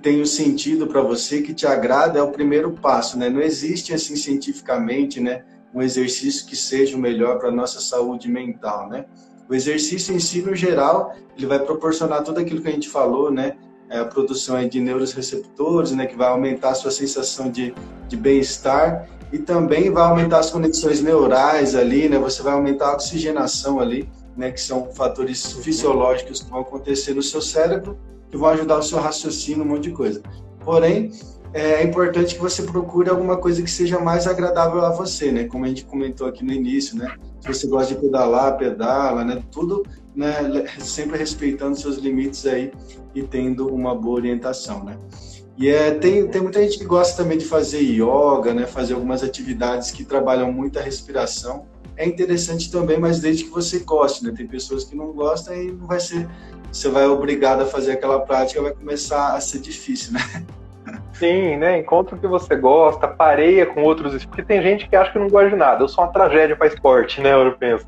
tem o sentido para você, que te agrada, é o primeiro passo, né? Não existe, assim, cientificamente, né, um exercício que seja o melhor para a nossa saúde mental, né? O exercício em si, no geral, ele vai proporcionar tudo aquilo que a gente falou, né? A produção aí de neuroreceptores, né, que vai aumentar a sua sensação de bem-estar e também vai aumentar as conexões neurais ali, né? Você vai aumentar a oxigenação ali, né, que são fatores fisiológicos que vão acontecer no seu cérebro, que vão ajudar o seu raciocínio, um monte de coisa. Porém, é importante que você procure alguma coisa que seja mais agradável a você, né? Como a gente comentou aqui no início, né? Se você gosta de pedalar, pedala, né? Tudo, né? Sempre respeitando seus limites aí e tendo uma boa orientação, né? E tem muita gente que gosta também de fazer yoga, né? Fazer algumas atividades que trabalham muito a respiração. É interessante também, mas desde que você goste, né? Tem pessoas que não gostam e não vai ser... Você vai obrigado a fazer aquela prática, vai começar a ser difícil, né? Sim, né? Encontra o que você gosta, pareia com outros... Porque tem gente que acha que não gosta de nada. Eu sou uma tragédia para esporte, né? Eu penso.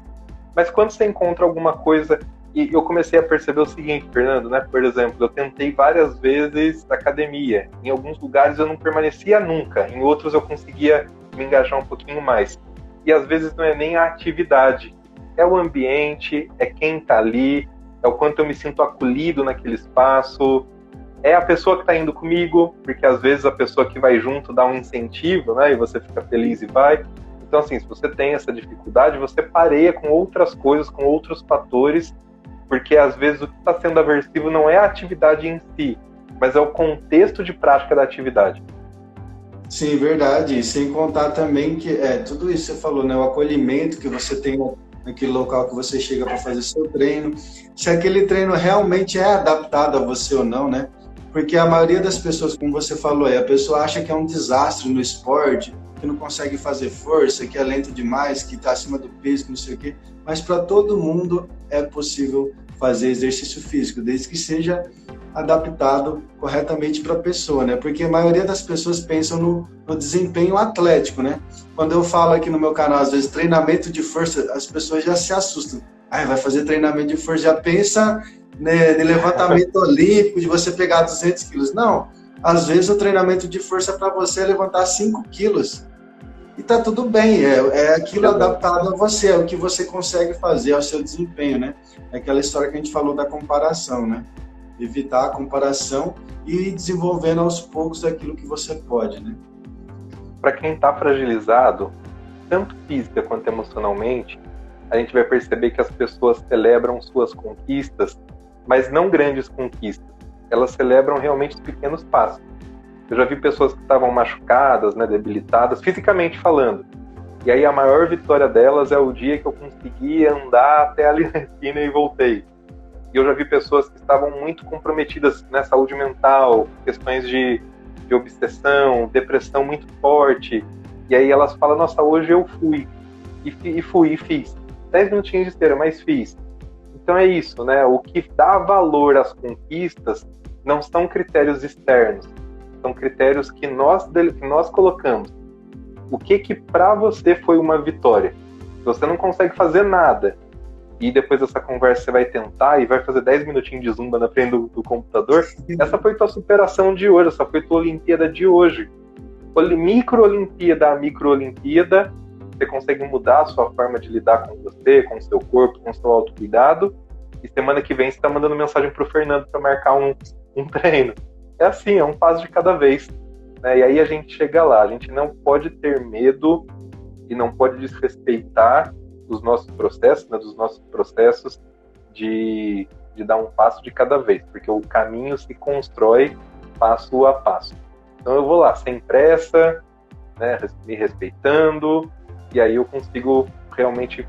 Mas quando você encontra alguma coisa... E eu comecei a perceber o seguinte, Fernando, né? Por exemplo, eu tentei várias vezes academia. Em alguns lugares eu não permanecia nunca. Em outros eu conseguia me engajar um pouquinho mais. E às vezes não é nem a atividade. É o ambiente, é quem tá ali, é o quanto eu me sinto acolhido naquele espaço, é a pessoa que está indo comigo, porque às vezes a pessoa que vai junto dá um incentivo, né, e você fica feliz e vai. Então, assim, se você tem essa dificuldade, você pareia com outras coisas, com outros fatores, porque às vezes o que está sendo aversivo não é a atividade em si, mas é o contexto de prática da atividade. Sim, verdade. E sem contar também que tudo isso que você falou, né? O acolhimento que você tem naquele local que você chega para fazer seu treino, se aquele treino realmente é adaptado a você ou não, né? Porque a maioria das pessoas, como você falou, a pessoa acha que é um desastre no esporte, que não consegue fazer força, que é lento demais, que está acima do peso, que não sei o quê. Mas para todo mundo é possível fazer exercício físico, desde que seja adaptado corretamente para a pessoa, né? Porque a maioria das pessoas pensam no desempenho atlético, né? Quando eu falo aqui no meu canal, às vezes, treinamento de força, as pessoas já se assustam. Vai fazer treinamento de força, já pensa, né, de levantamento olímpico, de você pegar 200 quilos. Não, às vezes o treinamento de força para você é levantar 5 quilos. E tá tudo bem, é aquilo adaptado a você, é o que você consegue fazer, ao seu desempenho, né? É aquela história que a gente falou da comparação, né? Evitar a comparação e ir desenvolvendo aos poucos aquilo que você pode, né? Para quem está fragilizado, tanto física quanto emocionalmente, a gente vai perceber que as pessoas celebram suas conquistas, mas não grandes conquistas. Elas celebram realmente os pequenos passos. Eu já vi pessoas que estavam machucadas, né, debilitadas, fisicamente falando. E aí a maior vitória delas é o dia que eu consegui andar até ali na esquina e voltei. E eu já vi pessoas que estavam muito comprometidas na saúde mental, questões de obsessão, depressão muito forte. E aí elas falam, nossa, hoje eu fui. E fiz. 10 minutinhos de esteira, mas fiz. Então é isso, né? O que dá valor às conquistas não são critérios externos. São critérios que nós colocamos. O que para você foi uma vitória? Se você não consegue fazer nada, e depois dessa conversa você vai tentar e vai fazer 10 minutinhos de zumba na frente do computador, essa foi tua superação de hoje, essa foi tua Olimpíada de hoje. Micro-Olimpíada a micro-Olimpíada, você consegue mudar a sua forma de lidar com você, com o seu corpo, com o seu autocuidado, e semana que vem você está mandando mensagem pro Fernando para marcar um treino. É assim, é um passo de cada vez, né? E aí a gente chega lá, a gente não pode ter medo e não pode desrespeitar os nossos processos, né, dos nossos processos de dar um passo de cada vez, porque o caminho se constrói passo a passo. Então eu vou lá, sem pressa, né, me respeitando, e aí eu consigo realmente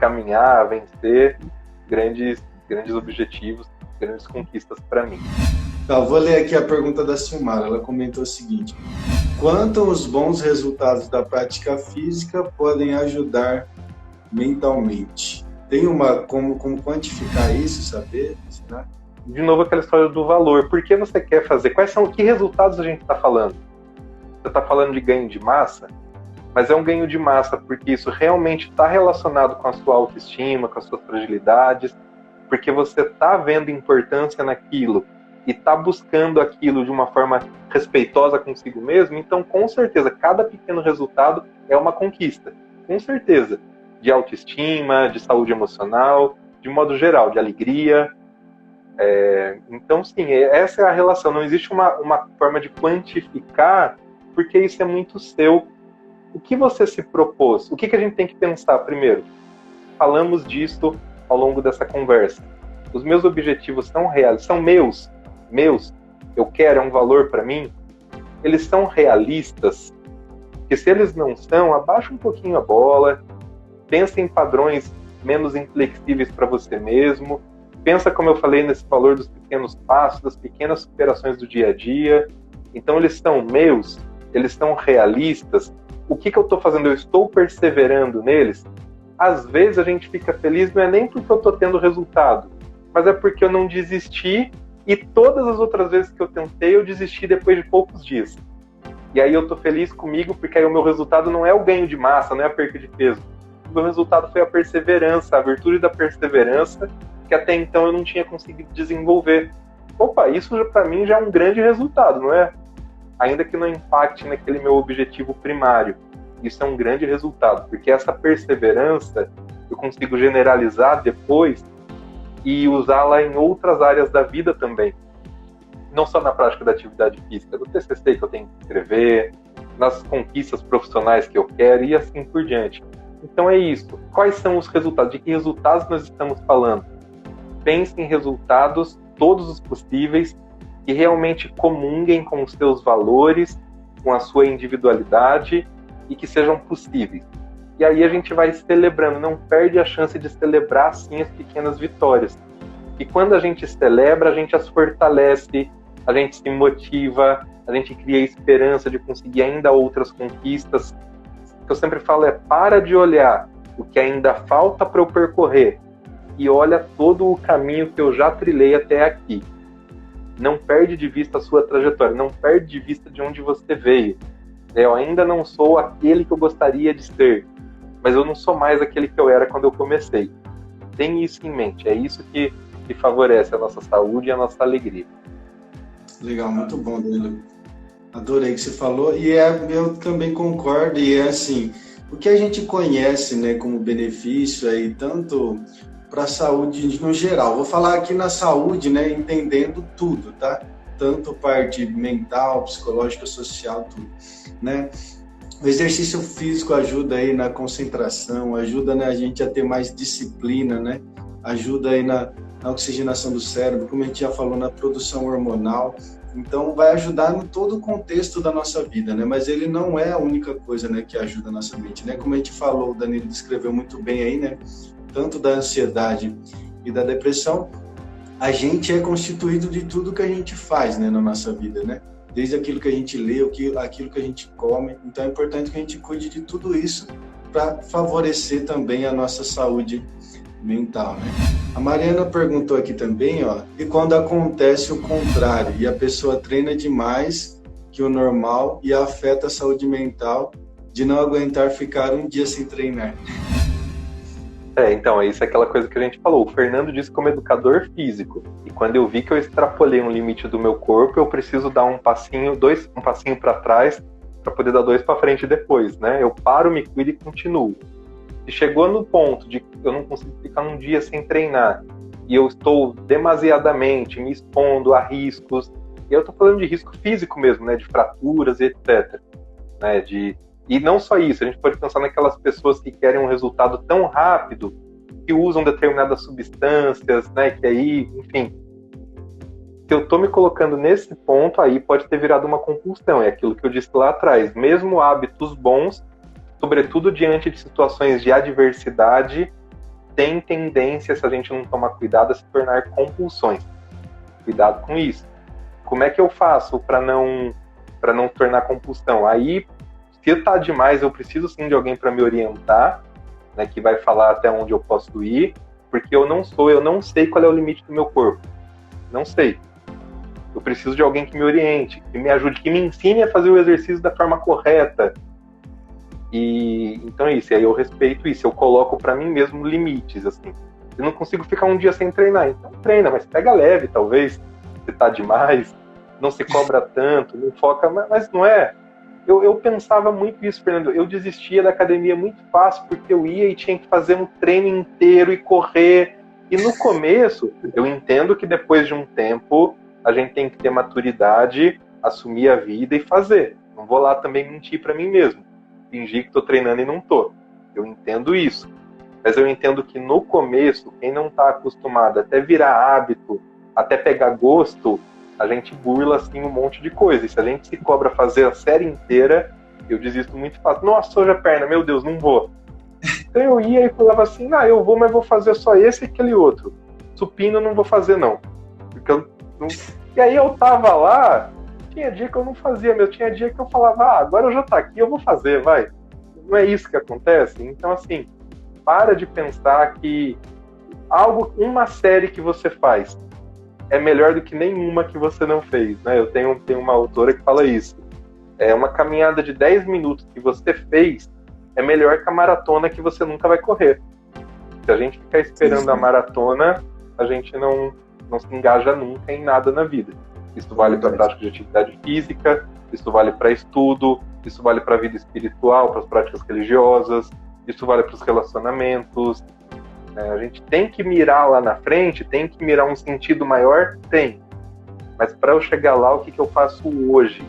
caminhar, vencer grandes objetivos, grandes conquistas para mim. Tá, vou ler aqui a pergunta da Silmara. Ela comentou o seguinte: quanto os bons resultados da prática física podem ajudar mentalmente? Tem como quantificar isso, saber? Será? De novo aquela história do valor. Por que você quer fazer? Que resultados a gente está falando? você está falando de ganho de massa, mas é um ganho de massa porque isso realmente está relacionado com a sua autoestima, com as suas fragilidades, porque você está vendo importância naquilo e está buscando aquilo de uma forma respeitosa consigo mesmo, então com certeza cada pequeno resultado é uma conquista, com certeza, de autoestima, de saúde emocional, de modo geral, de alegria. Então sim, essa é a relação, não existe uma forma de quantificar, porque isso é muito seu. O que você se propôs? O que a gente tem que pensar primeiro? Falamos disso ao longo dessa conversa. Os meus objetivos são reais, são meus, eu quero, é um valor para mim. Eles são realistas? Porque se eles não são, abaixa um pouquinho a bola, pensa em padrões menos inflexíveis para você mesmo, pensa, como eu falei, nesse valor dos pequenos passos, das pequenas superações do dia a dia. Então eles são meus, eles são realistas. O que eu estou fazendo? Eu estou perseverando neles? Às vezes a gente fica feliz, não é nem porque eu estou tendo resultado, mas é porque eu não desisti, e todas as outras vezes que eu tentei, eu desisti depois de poucos dias. E aí eu estou feliz comigo, porque aí o meu resultado não é o ganho de massa, não é a perda de peso. O meu resultado foi a perseverança, a virtude da perseverança, que até então eu não tinha conseguido desenvolver. Opa, isso para mim já é um grande resultado, não é? Ainda que não impacte naquele meu objetivo primário. Isso é um grande resultado, porque essa perseverança eu consigo generalizar depois e usá-la em outras áreas da vida também. Não só na prática da atividade física, do TCC que eu tenho que escrever, nas conquistas profissionais que eu quero e assim por diante. Então é isso. Quais são os resultados? De que resultados nós estamos falando? Pense em resultados, todos os possíveis, que realmente comunguem com os seus valores, com a sua individualidade e que sejam possíveis. E aí a gente vai celebrando, não perde a chance de celebrar sim as pequenas vitórias. E quando a gente celebra, a gente as fortalece, a gente se motiva, a gente cria esperança de conseguir ainda outras conquistas. O que eu sempre falo é: para de olhar o que ainda falta para eu percorrer e olha todo o caminho que eu já trilhei até aqui. Não perde de vista a sua trajetória, não perde de vista de onde você veio. Eu ainda não sou aquele que eu gostaria de ser, mas eu não sou mais aquele que eu era quando eu comecei. Tem isso em mente, é isso que favorece a nossa saúde e a nossa alegria. Legal, muito bom, Danilo. Adorei o que você falou, e eu também concordo, e é assim, o que a gente conhece, né, como benefício aí, tanto para a saúde no geral. Vou falar aqui na saúde, né, entendendo tudo, tá? Tanto parte mental, psicológica, social, tudo, né? O exercício físico ajuda aí na concentração, ajuda, né, a gente a ter mais disciplina, né? Ajuda aí na oxigenação do cérebro, como a gente já falou, na produção hormonal. Então, vai ajudar em todo o contexto da nossa vida, né? Mas ele não é a única coisa, né, que ajuda a nossa mente, né? Como a gente falou, o Danilo descreveu muito bem aí, né? Tanto da ansiedade e da depressão, a gente é constituído de tudo que a gente faz, né, na nossa vida, né? Desde aquilo que a gente lê, aquilo que a gente come. Então é importante que a gente cuide de tudo isso para favorecer também a nossa saúde mental, né? A Mariana perguntou aqui também, ó, e quando acontece o contrário e a pessoa treina demais que o normal e afeta a saúde mental de não aguentar ficar um dia sem treinar? Então, isso é aquela coisa que a gente falou. O Fernando disse como educador físico. E quando eu vi que eu extrapolei um limite do meu corpo, eu preciso dar um passinho para trás para poder dar 2 para frente depois, né? Eu paro, me cuido e continuo. Se chegou no ponto de que eu não consigo ficar um dia sem treinar e eu estou demasiadamente me expondo a riscos, e eu estou falando de risco físico mesmo, né? De fraturas e etc. Né? E não só isso, a gente pode pensar naquelas pessoas que querem um resultado tão rápido, que usam determinadas substâncias, né, que aí, enfim, se eu estou me colocando nesse ponto, aí pode ter virado uma compulsão, é aquilo que eu disse lá atrás. Mesmo hábitos bons, sobretudo diante de situações de adversidade, tem tendência, se a gente não tomar cuidado, a se tornar compulsões. Cuidado com isso. Como é que eu faço para não tornar compulsão? Aí, se está demais, eu preciso sim de alguém para me orientar, né, que vai falar até onde eu posso ir, porque eu não sei qual é o limite do meu corpo. Não sei. Eu preciso de alguém que me oriente, que me ajude, que me ensine a fazer o exercício da forma correta. E então é isso, e aí eu respeito isso, eu coloco para mim mesmo limites, assim. Eu não consigo ficar um dia sem treinar, então treina, mas pega leve, talvez, se tá demais, não se cobra tanto, não foca, mas não é. Eu pensava muito isso, Fernando, eu desistia da academia muito fácil, porque eu ia e tinha que fazer um treino inteiro e correr, e no começo, eu entendo que depois de um tempo, a gente tem que ter maturidade, assumir a vida e fazer. Não vou lá também mentir para mim mesmo, fingir que estou treinando e não estou. Eu entendo isso. Mas eu entendo que no começo, quem não está acostumado até virar hábito, até pegar gosto, a gente burla assim um monte de coisa. E se a gente se cobra fazer a série inteira, eu desisto muito fácil. Nossa, hoje a perna, meu Deus, não vou. Então eu ia e falava assim, eu vou, mas vou fazer só esse e aquele outro. Supino não vou fazer não. Porque eu não... E aí eu tava lá, tinha dia que eu não fazia, tinha dia que eu falava, agora já tá aqui, eu vou fazer, vai. Não é isso que acontece? Então assim, para de pensar que uma série que você faz é melhor do que nenhuma que você não fez, né? Eu tenho uma autora que fala isso. É uma caminhada de 10 minutos que você fez é melhor que a maratona que você nunca vai correr. Se a gente ficar esperando a maratona, a gente não se engaja nunca em nada na vida. Isso vale para a prática de atividade física, isso vale para estudo, isso vale para a vida espiritual, para as práticas religiosas, isso vale para os relacionamentos. A gente tem que mirar lá na frente, tem que mirar um sentido maior? Tem. Mas para eu chegar lá, o que eu faço hoje?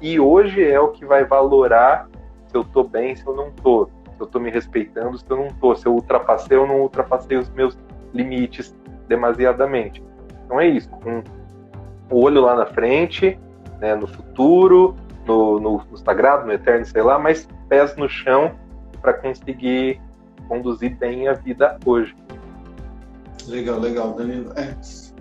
E hoje é o que vai valorar se eu estou bem, se eu não estou. Se eu estou me respeitando, se eu não estou. Se eu ultrapassei ou não ultrapassei os meus limites demasiadamente. Então é isso. Com o olho lá na frente, né, no futuro, no sagrado, no eterno, sei lá, mas pés no chão para conseguir conduzir bem a vida hoje. Legal, Danilo.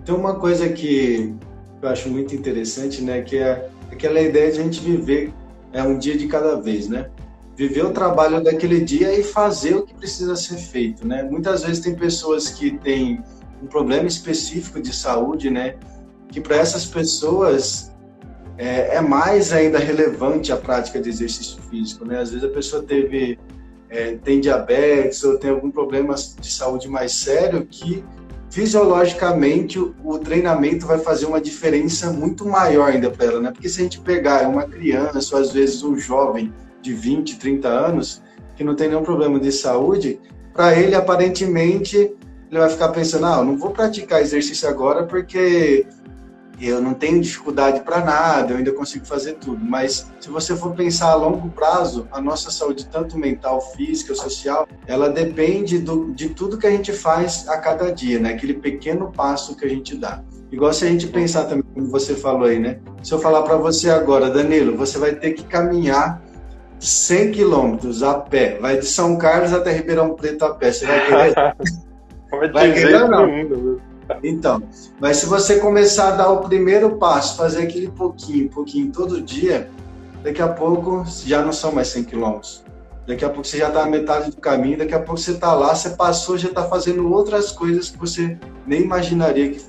Tem uma coisa que eu acho muito interessante, né, que é aquela ideia de a gente viver um dia de cada vez, né? Viver o trabalho daquele dia e fazer o que precisa ser feito, né? Muitas vezes tem pessoas que têm um problema específico de saúde, né? Que para essas pessoas é mais ainda relevante a prática de exercício físico, né? Às vezes a pessoa tem diabetes ou tem algum problema de saúde mais sério que fisiologicamente o treinamento vai fazer uma diferença muito maior ainda para ela, né? Porque se a gente pegar uma criança ou às vezes um jovem de 20, 30 anos que não tem nenhum problema de saúde, para ele aparentemente ele vai ficar pensando, eu não vou praticar exercício agora porque eu não tenho dificuldade para nada, eu ainda consigo fazer tudo. Mas se você for pensar a longo prazo, a nossa saúde, tanto mental, física, social, ela depende de tudo que a gente faz a cada dia, né? Aquele pequeno passo que a gente dá. Igual se a gente pensar também, como você falou aí, né? Se eu falar para você agora, Danilo, você vai ter que caminhar 100 quilômetros a pé, vai de São Carlos até Ribeirão Preto a pé, você vai querer? Vai querer ou não? Então, mas se você começar a dar o primeiro passo, fazer aquele pouquinho todo dia, daqui a pouco já não são mais 100 quilômetros. Daqui a pouco você já está na metade do caminho, daqui a pouco você está lá, você passou, já está fazendo outras coisas que você nem imaginaria que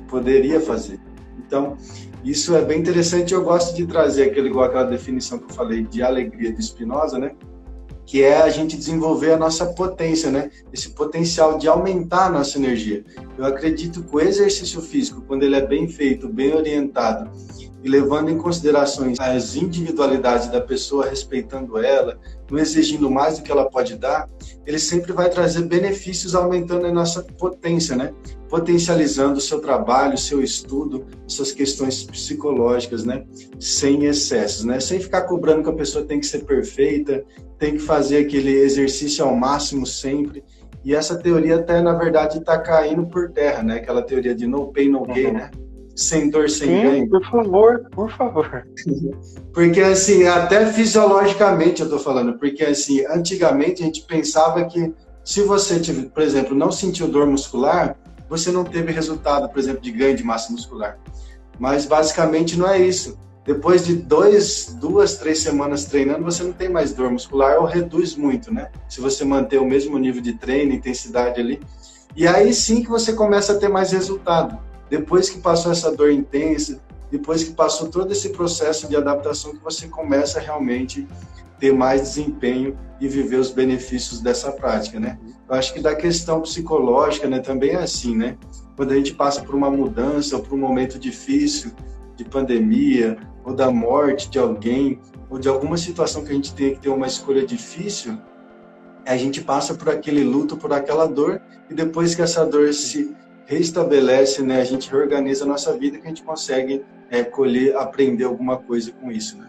poderia fazer. Então, isso é bem interessante. Eu gosto de trazer aquela definição que eu falei de alegria de Spinoza, né? Que é a gente desenvolver a nossa potência, né? Esse potencial de aumentar a nossa energia. Eu acredito que o exercício físico, quando ele é bem feito, bem orientado, e levando em consideração as individualidades da pessoa, respeitando ela, não exigindo mais do que ela pode dar, ele sempre vai trazer benefícios aumentando a nossa potência, né? Potencializando o seu trabalho, o seu estudo, suas questões psicológicas, né? Sem excessos, né? Sem ficar cobrando que a pessoa tem que ser perfeita, tem que fazer aquele exercício ao máximo sempre. E essa teoria até, na verdade, está caindo por terra, né? Aquela teoria de no pain, no gain, né? Sem dor, sem ganho. Por favor. Porque, assim, até fisiologicamente eu tô falando, porque, assim, antigamente a gente pensava que se você, por exemplo, não sentiu dor muscular, você não teve resultado, por exemplo, de ganho de massa muscular. Mas, basicamente, não é isso. Depois de 2, 3 semanas treinando, você não tem mais dor muscular ou reduz muito, né? Se você manter o mesmo nível de treino, intensidade ali. E aí sim que você começa a ter mais resultado. depois que passou essa dor intensa, depois que passou todo esse processo de adaptação, que você começa realmente ter mais desempenho e viver os benefícios dessa prática, né? Eu acho que da questão psicológica, né, também é assim, né? Quando a gente passa por uma mudança ou por um momento difícil, de pandemia, ou da morte de alguém, ou de alguma situação que a gente tem que ter uma escolha difícil, a gente passa por aquele luto, por aquela dor, e depois que essa dor se restabelece, né, a gente reorganiza a nossa vida, que a gente consegue colher, aprender alguma coisa com isso, né?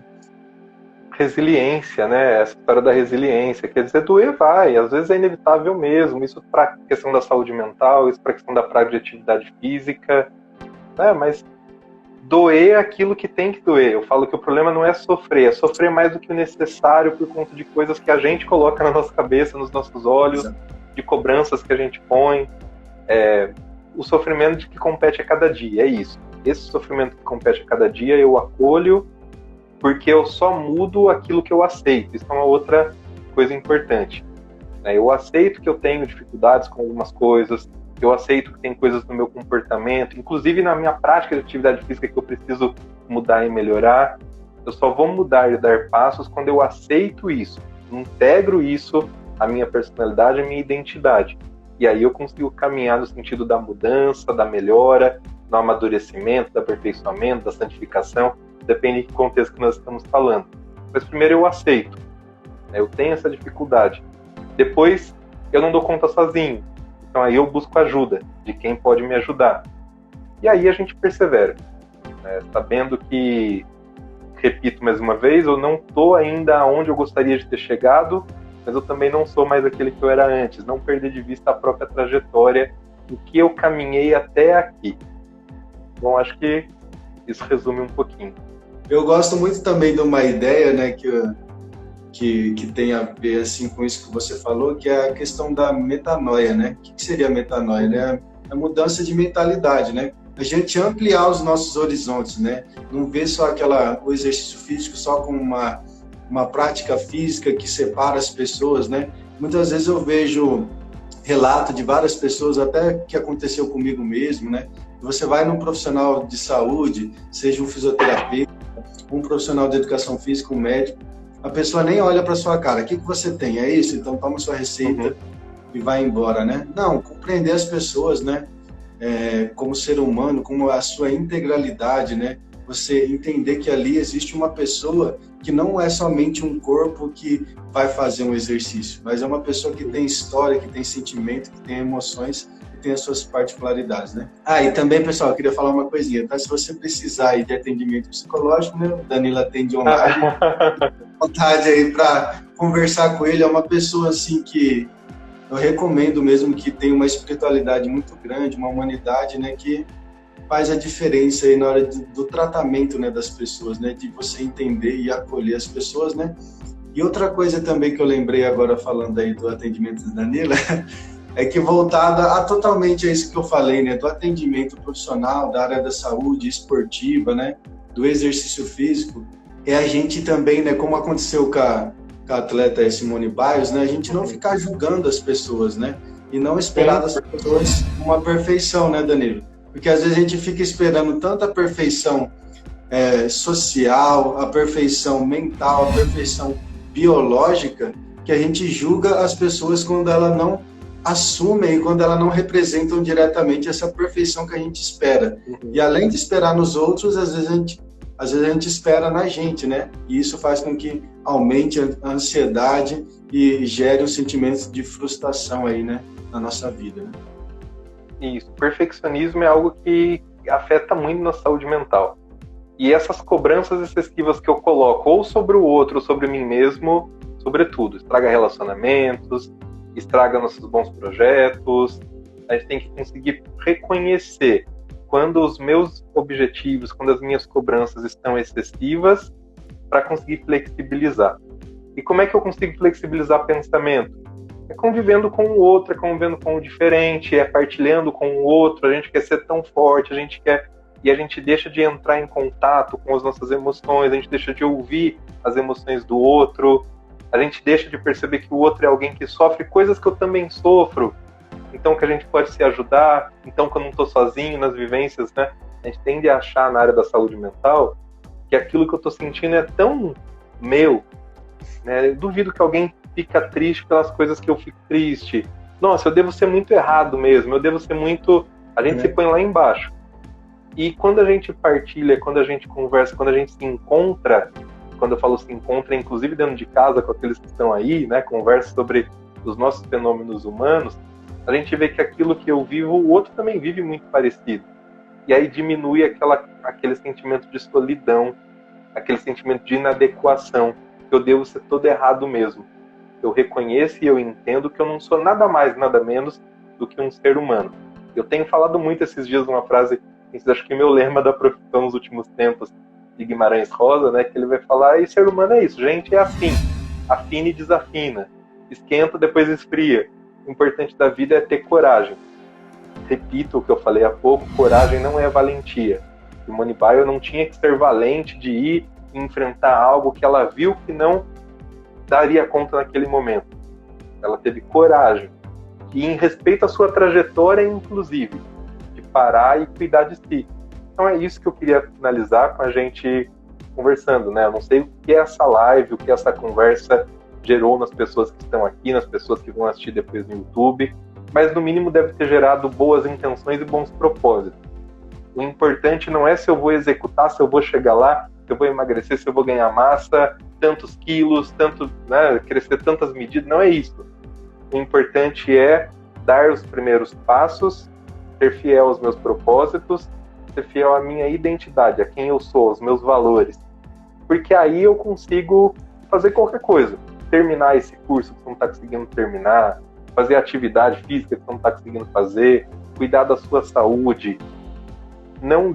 Resiliência, né? Essa história da resiliência, quer dizer, doer vai, às vezes é inevitável mesmo, isso para a questão da saúde mental, isso para a questão da prática de atividade física, né? Mas doer é aquilo que tem que doer. Eu falo que o problema não é sofrer mais do que o necessário por conta de coisas que a gente coloca na nossa cabeça, nos nossos olhos, exato, de cobranças que a gente põe, o sofrimento de que compete a cada dia, é isso. Esse sofrimento que compete a cada dia eu acolho, porque eu só mudo aquilo que eu aceito. Isso é uma outra coisa importante. Eu aceito que eu tenho dificuldades com algumas coisas, eu aceito que tem coisas no meu comportamento, inclusive na minha prática de atividade física, que eu preciso mudar e melhorar. Eu só vou mudar e dar passos quando eu aceito isso, integro isso à minha personalidade, à minha identidade. E aí eu consigo caminhar no sentido da mudança, da melhora, do amadurecimento, do aperfeiçoamento, da santificação, depende do contexto que nós estamos falando. Mas primeiro eu aceito, eu tenho essa dificuldade. Depois eu não dou conta sozinho, então aí eu busco ajuda de quem pode me ajudar. E aí a gente persevera, sabendo que, repito mais uma vez, eu não estou ainda onde eu gostaria de ter chegado, mas eu também não sou mais aquele que eu era antes, não perder de vista a própria trajetória, o que eu caminhei até aqui. Bom, acho que isso resume um pouquinho. Eu gosto muito também de uma ideia, né, que tem a ver assim, com isso que você falou, que é a questão da metanoia, né? O que seria a metanoia? Né? A mudança de mentalidade, né? A gente ampliar os nossos horizontes, né? Não ver só o exercício físico só como uma prática física que separa as pessoas, né? Muitas vezes eu vejo relato de várias pessoas, até que aconteceu comigo mesmo, né? Você vai num profissional de saúde, seja um fisioterapeuta, um profissional de educação física, um médico, a pessoa nem olha para sua cara. O que você tem? É isso? Então toma sua receita e vai embora, né? Não, compreender as pessoas, né? Como ser humano, como a sua integralidade, né? Você entender que ali existe uma pessoa que não é somente um corpo que vai fazer um exercício, mas é uma pessoa que tem história, que tem sentimento, que tem emoções, que tem as suas particularidades, né? E também, pessoal, eu queria falar uma coisinha, tá? Se você precisar aí de atendimento psicológico, né? O Danilo atende online. Vontade aí para conversar com ele, é uma pessoa assim que eu recomendo mesmo, que tem uma espiritualidade muito grande, uma humanidade, né, que faz a diferença aí na hora do tratamento, né, das pessoas, né, de você entender e acolher as pessoas, né. E outra coisa também que eu lembrei agora falando aí do atendimento da Danila, é que voltada totalmente a isso que eu falei, né, do atendimento profissional, da área da saúde esportiva, né, do exercício físico, é a gente também, né, como aconteceu com a atleta Simone Biles, né, a gente não ficar julgando as pessoas, né, e não esperar das pessoas uma perfeição, né, Danilo? Porque às vezes a gente fica esperando tanta perfeição social, a perfeição mental, a perfeição biológica, que a gente julga as pessoas quando elas não assumem e quando elas não representam diretamente essa perfeição que a gente espera. E além de esperar nos outros, às vezes a gente espera na gente, né? E isso faz com que aumente a ansiedade e gere um sentimento de frustração aí, né? Na nossa vida, né? Isso. Perfeccionismo é algo que afeta muito na saúde mental. E essas cobranças excessivas que eu coloco, ou sobre o outro, ou sobre mim mesmo, sobretudo, estraga relacionamentos, estraga nossos bons projetos. A gente tem que conseguir reconhecer quando os meus objetivos, quando as minhas cobranças estão excessivas, para conseguir flexibilizar. E como é que eu consigo flexibilizar pensamento? É convivendo com o outro, é convivendo com o diferente, é partilhando com o outro. A gente quer ser tão forte, e a gente deixa de entrar em contato com as nossas emoções, a gente deixa de ouvir as emoções do outro, a gente deixa de perceber que o outro é alguém que sofre coisas que eu também sofro. então que a gente pode se ajudar, então que eu não estou sozinho nas vivências, né? A gente tende a achar na área da saúde mental que aquilo que eu estou sentindo é tão meu, né? Eu duvido que alguém fica triste pelas coisas que eu fico triste. Nossa, eu devo ser muito errado mesmo, eu devo ser muito... A gente se põe lá embaixo. E quando a gente partilha, quando a gente conversa, quando a gente se encontra, quando eu falo se encontra, inclusive dentro de casa com aqueles que estão aí, né, conversa sobre os nossos fenômenos humanos, a gente vê que aquilo que eu vivo, o outro também vive muito parecido. E aí diminui aquele sentimento de solidão, aquele sentimento de inadequação, que eu devo ser todo errado mesmo. Eu reconheço e eu entendo que eu não sou nada mais, nada menos do que um ser humano. Eu tenho falado muito esses dias uma frase, acho que meu lema da profissão nos últimos tempos, de Guimarães Rosa, né, que ele vai falar, e ser humano é isso, gente, é assim, afina e desafina, esquenta, depois esfria. O importante da vida é ter coragem. Repito o que eu falei há pouco, coragem não é valentia. Simone Weil não tinha que ser valente de ir enfrentar algo que ela viu que não daria conta naquele momento. Ela teve coragem. E em respeito à sua trajetória, inclusive, de parar e cuidar de si. Então é isso que eu queria finalizar com a gente conversando, né? Eu não sei o que essa live, o que essa conversa gerou nas pessoas que estão aqui, nas pessoas que vão assistir depois no YouTube, mas no mínimo deve ter gerado boas intenções e bons propósitos. O importante não é se eu vou executar, se eu vou chegar lá, se eu vou emagrecer, se eu vou ganhar massa, tantos quilos, né, crescer tantas medidas, não é isso. O importante é dar os primeiros passos, ser fiel aos meus propósitos, ser fiel à minha identidade, a quem eu sou, aos meus valores. Porque aí eu consigo fazer qualquer coisa. Terminar esse curso que você não está conseguindo terminar, fazer atividade física que você não está conseguindo fazer, cuidar da sua saúde. Não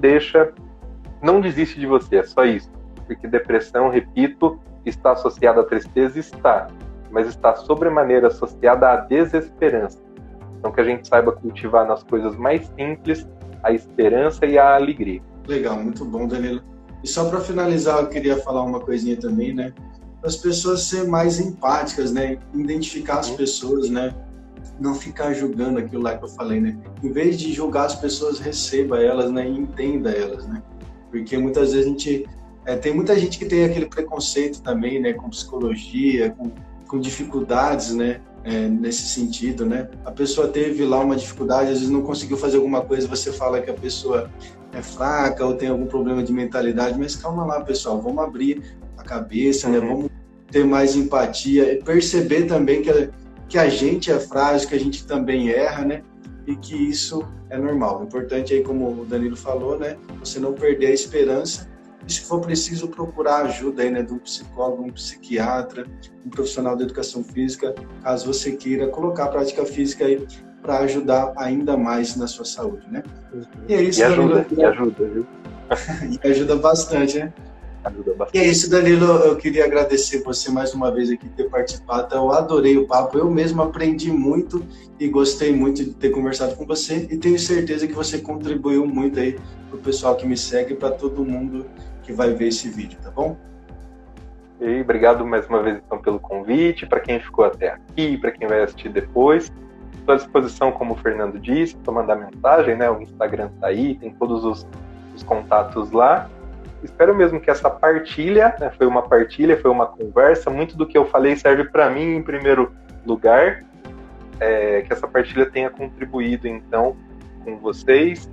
desiste de você, é só isso. Porque depressão, repito, está associada à tristeza, mas está sobremaneira associada à desesperança. Então que a gente saiba cultivar nas coisas mais simples a esperança e a alegria. Legal, muito bom, Danilo. E só para finalizar, eu queria falar uma coisinha também, né? Para as pessoas serem mais empáticas, né? Identificar as pessoas, né? Não ficar julgando aquilo lá que eu falei, né? Em vez de julgar as pessoas, receba elas, né? E entenda elas, né? Porque muitas vezes tem muita gente que tem aquele preconceito também, né? Com psicologia, com dificuldades, né? Nesse sentido, né? A pessoa teve lá uma dificuldade, às vezes não conseguiu fazer alguma coisa, você fala que a pessoa é fraca ou tem algum problema de mentalidade, mas calma lá, pessoal, vamos abrir a cabeça, né? Vamos ter mais empatia e perceber também que a gente é frágil, que a gente também erra, né? E que isso é normal. O importante aí, como o Danilo falou, né? Você não perder a esperança. E se for preciso, procurar ajuda aí, né, de um psicólogo, um psiquiatra, um profissional de educação física, caso você queira colocar a prática física aí para ajudar ainda mais na sua saúde, né? E é isso, Danilo. E ajuda, viu? E ajuda bastante, né? Ajuda bastante. E é isso, Danilo. Eu queria agradecer você mais uma vez aqui por ter participado. Eu adorei o papo. Eu mesmo aprendi muito e gostei muito de ter conversado com você. E tenho certeza que você contribuiu muito aí para o pessoal que me segue e para todo mundo que vai ver esse vídeo, tá bom? E obrigado mais uma vez então pelo convite, para quem ficou até aqui, para quem vai assistir depois. Estou à disposição, como o Fernando disse, para mandar mensagem, né? O Instagram tá aí, tem todos os contatos lá. Espero mesmo que essa partilha, né, foi uma conversa, muito do que eu falei serve para mim em primeiro lugar, que essa partilha tenha contribuído então com vocês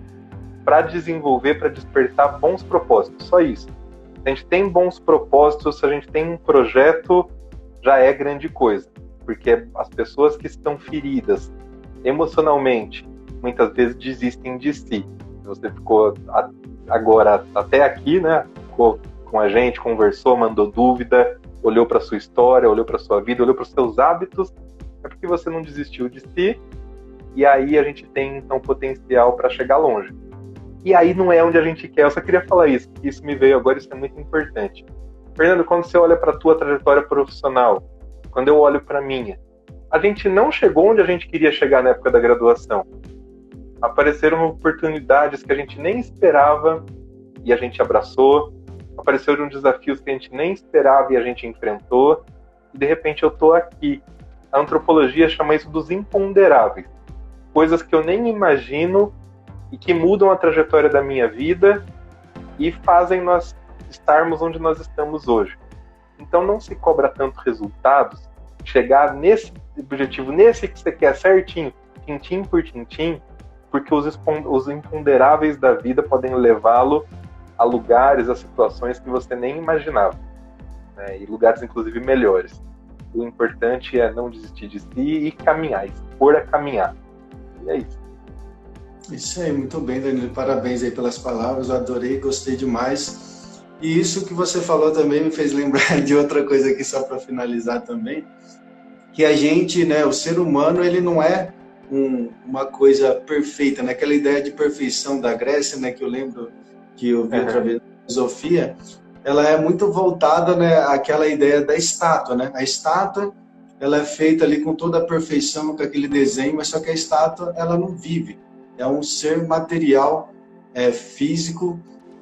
para desenvolver, para despertar bons propósitos, só isso. Se a gente tem bons propósitos, se a gente tem um projeto, já é grande coisa, porque as pessoas que estão feridas emocionalmente, muitas vezes desistem de si. Você ficou agora até aqui, né? Ficou com a gente, conversou, mandou dúvida, olhou para sua história, olhou para sua vida, olhou para os seus hábitos, é porque você não desistiu de si, e aí a gente tem então potencial para chegar longe. E aí não é onde a gente quer. Eu só queria falar isso, que isso me veio agora, isso é muito importante. Fernando, quando você olha para a tua trajetória profissional, quando eu olho para a minha, a gente não chegou onde a gente queria chegar na época da graduação. Apareceram oportunidades que a gente nem esperava e a gente abraçou. Apareceram desafios que a gente nem esperava e a gente enfrentou. E de repente eu estou aqui. A antropologia chama isso dos imponderáveis. coisas que eu nem imagino e que mudam a trajetória da minha vida e fazem nós estarmos onde nós estamos hoje. Então não se cobra tanto resultados, chegar nesse objetivo, nesse que você quer certinho, tintim por tintim, porque os imponderáveis da vida podem levá-lo a lugares, a situações que você nem imaginava, né? E lugares inclusive melhores. O importante é não desistir de si e caminhar, expor a caminhar. E é isso. Isso aí, muito bem, Danilo. Parabéns aí pelas palavras, eu adorei, gostei demais. E isso que você falou também me fez lembrar de outra coisa aqui, só para finalizar também, que a gente, né, o ser humano, ele não é uma coisa perfeita, né? Aquela ideia de perfeição da Grécia, né, que eu lembro que eu vi outra vez na filosofia, ela é muito voltada, né, àquela ideia da estátua, né? A estátua, ela é feita ali com toda a perfeição, com aquele desenho, mas só que a estátua, ela não vive. É um ser material, físico,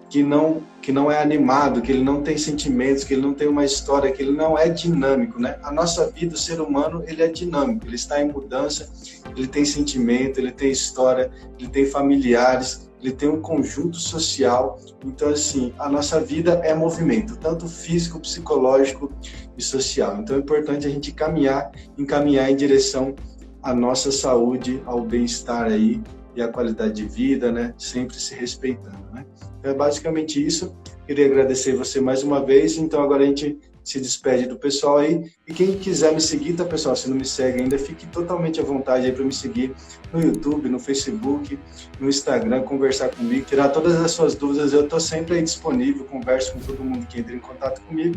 que não é animado, que ele não tem sentimentos, que ele não tem uma história, que ele não é dinâmico, né? A nossa vida, o ser humano, ele é dinâmico, ele está em mudança, ele tem sentimento, ele tem história, ele tem familiares, ele tem um conjunto social. Então, assim, a nossa vida é movimento, tanto físico, psicológico e social. Então, é importante a gente encaminhar em direção à nossa saúde, ao bem-estar aí e à qualidade de vida, né? Sempre se respeitando, né? Então, é basicamente isso. Queria agradecer você mais uma vez. Então, agora a gente se despede do pessoal aí. E quem quiser me seguir, tá, pessoal? Se não me segue ainda, fique totalmente à vontade aí para me seguir no YouTube, no Facebook, no Instagram, conversar comigo, tirar todas as suas dúvidas. Eu estou sempre aí disponível, converso com todo mundo que entra em contato comigo.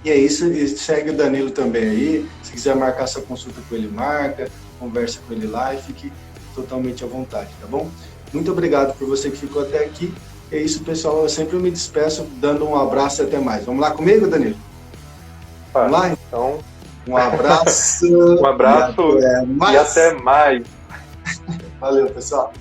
E é isso. E segue o Danilo também aí. Se quiser marcar sua consulta com ele, marca. Conversa com ele lá e fique totalmente à vontade, tá bom? Muito obrigado por você que ficou até aqui. É isso, pessoal. Eu sempre me despeço dando um abraço e até mais. Vamos lá comigo, Danilo? Vamos lá? Então, um abraço. Um abraço e até mais. Valeu, pessoal.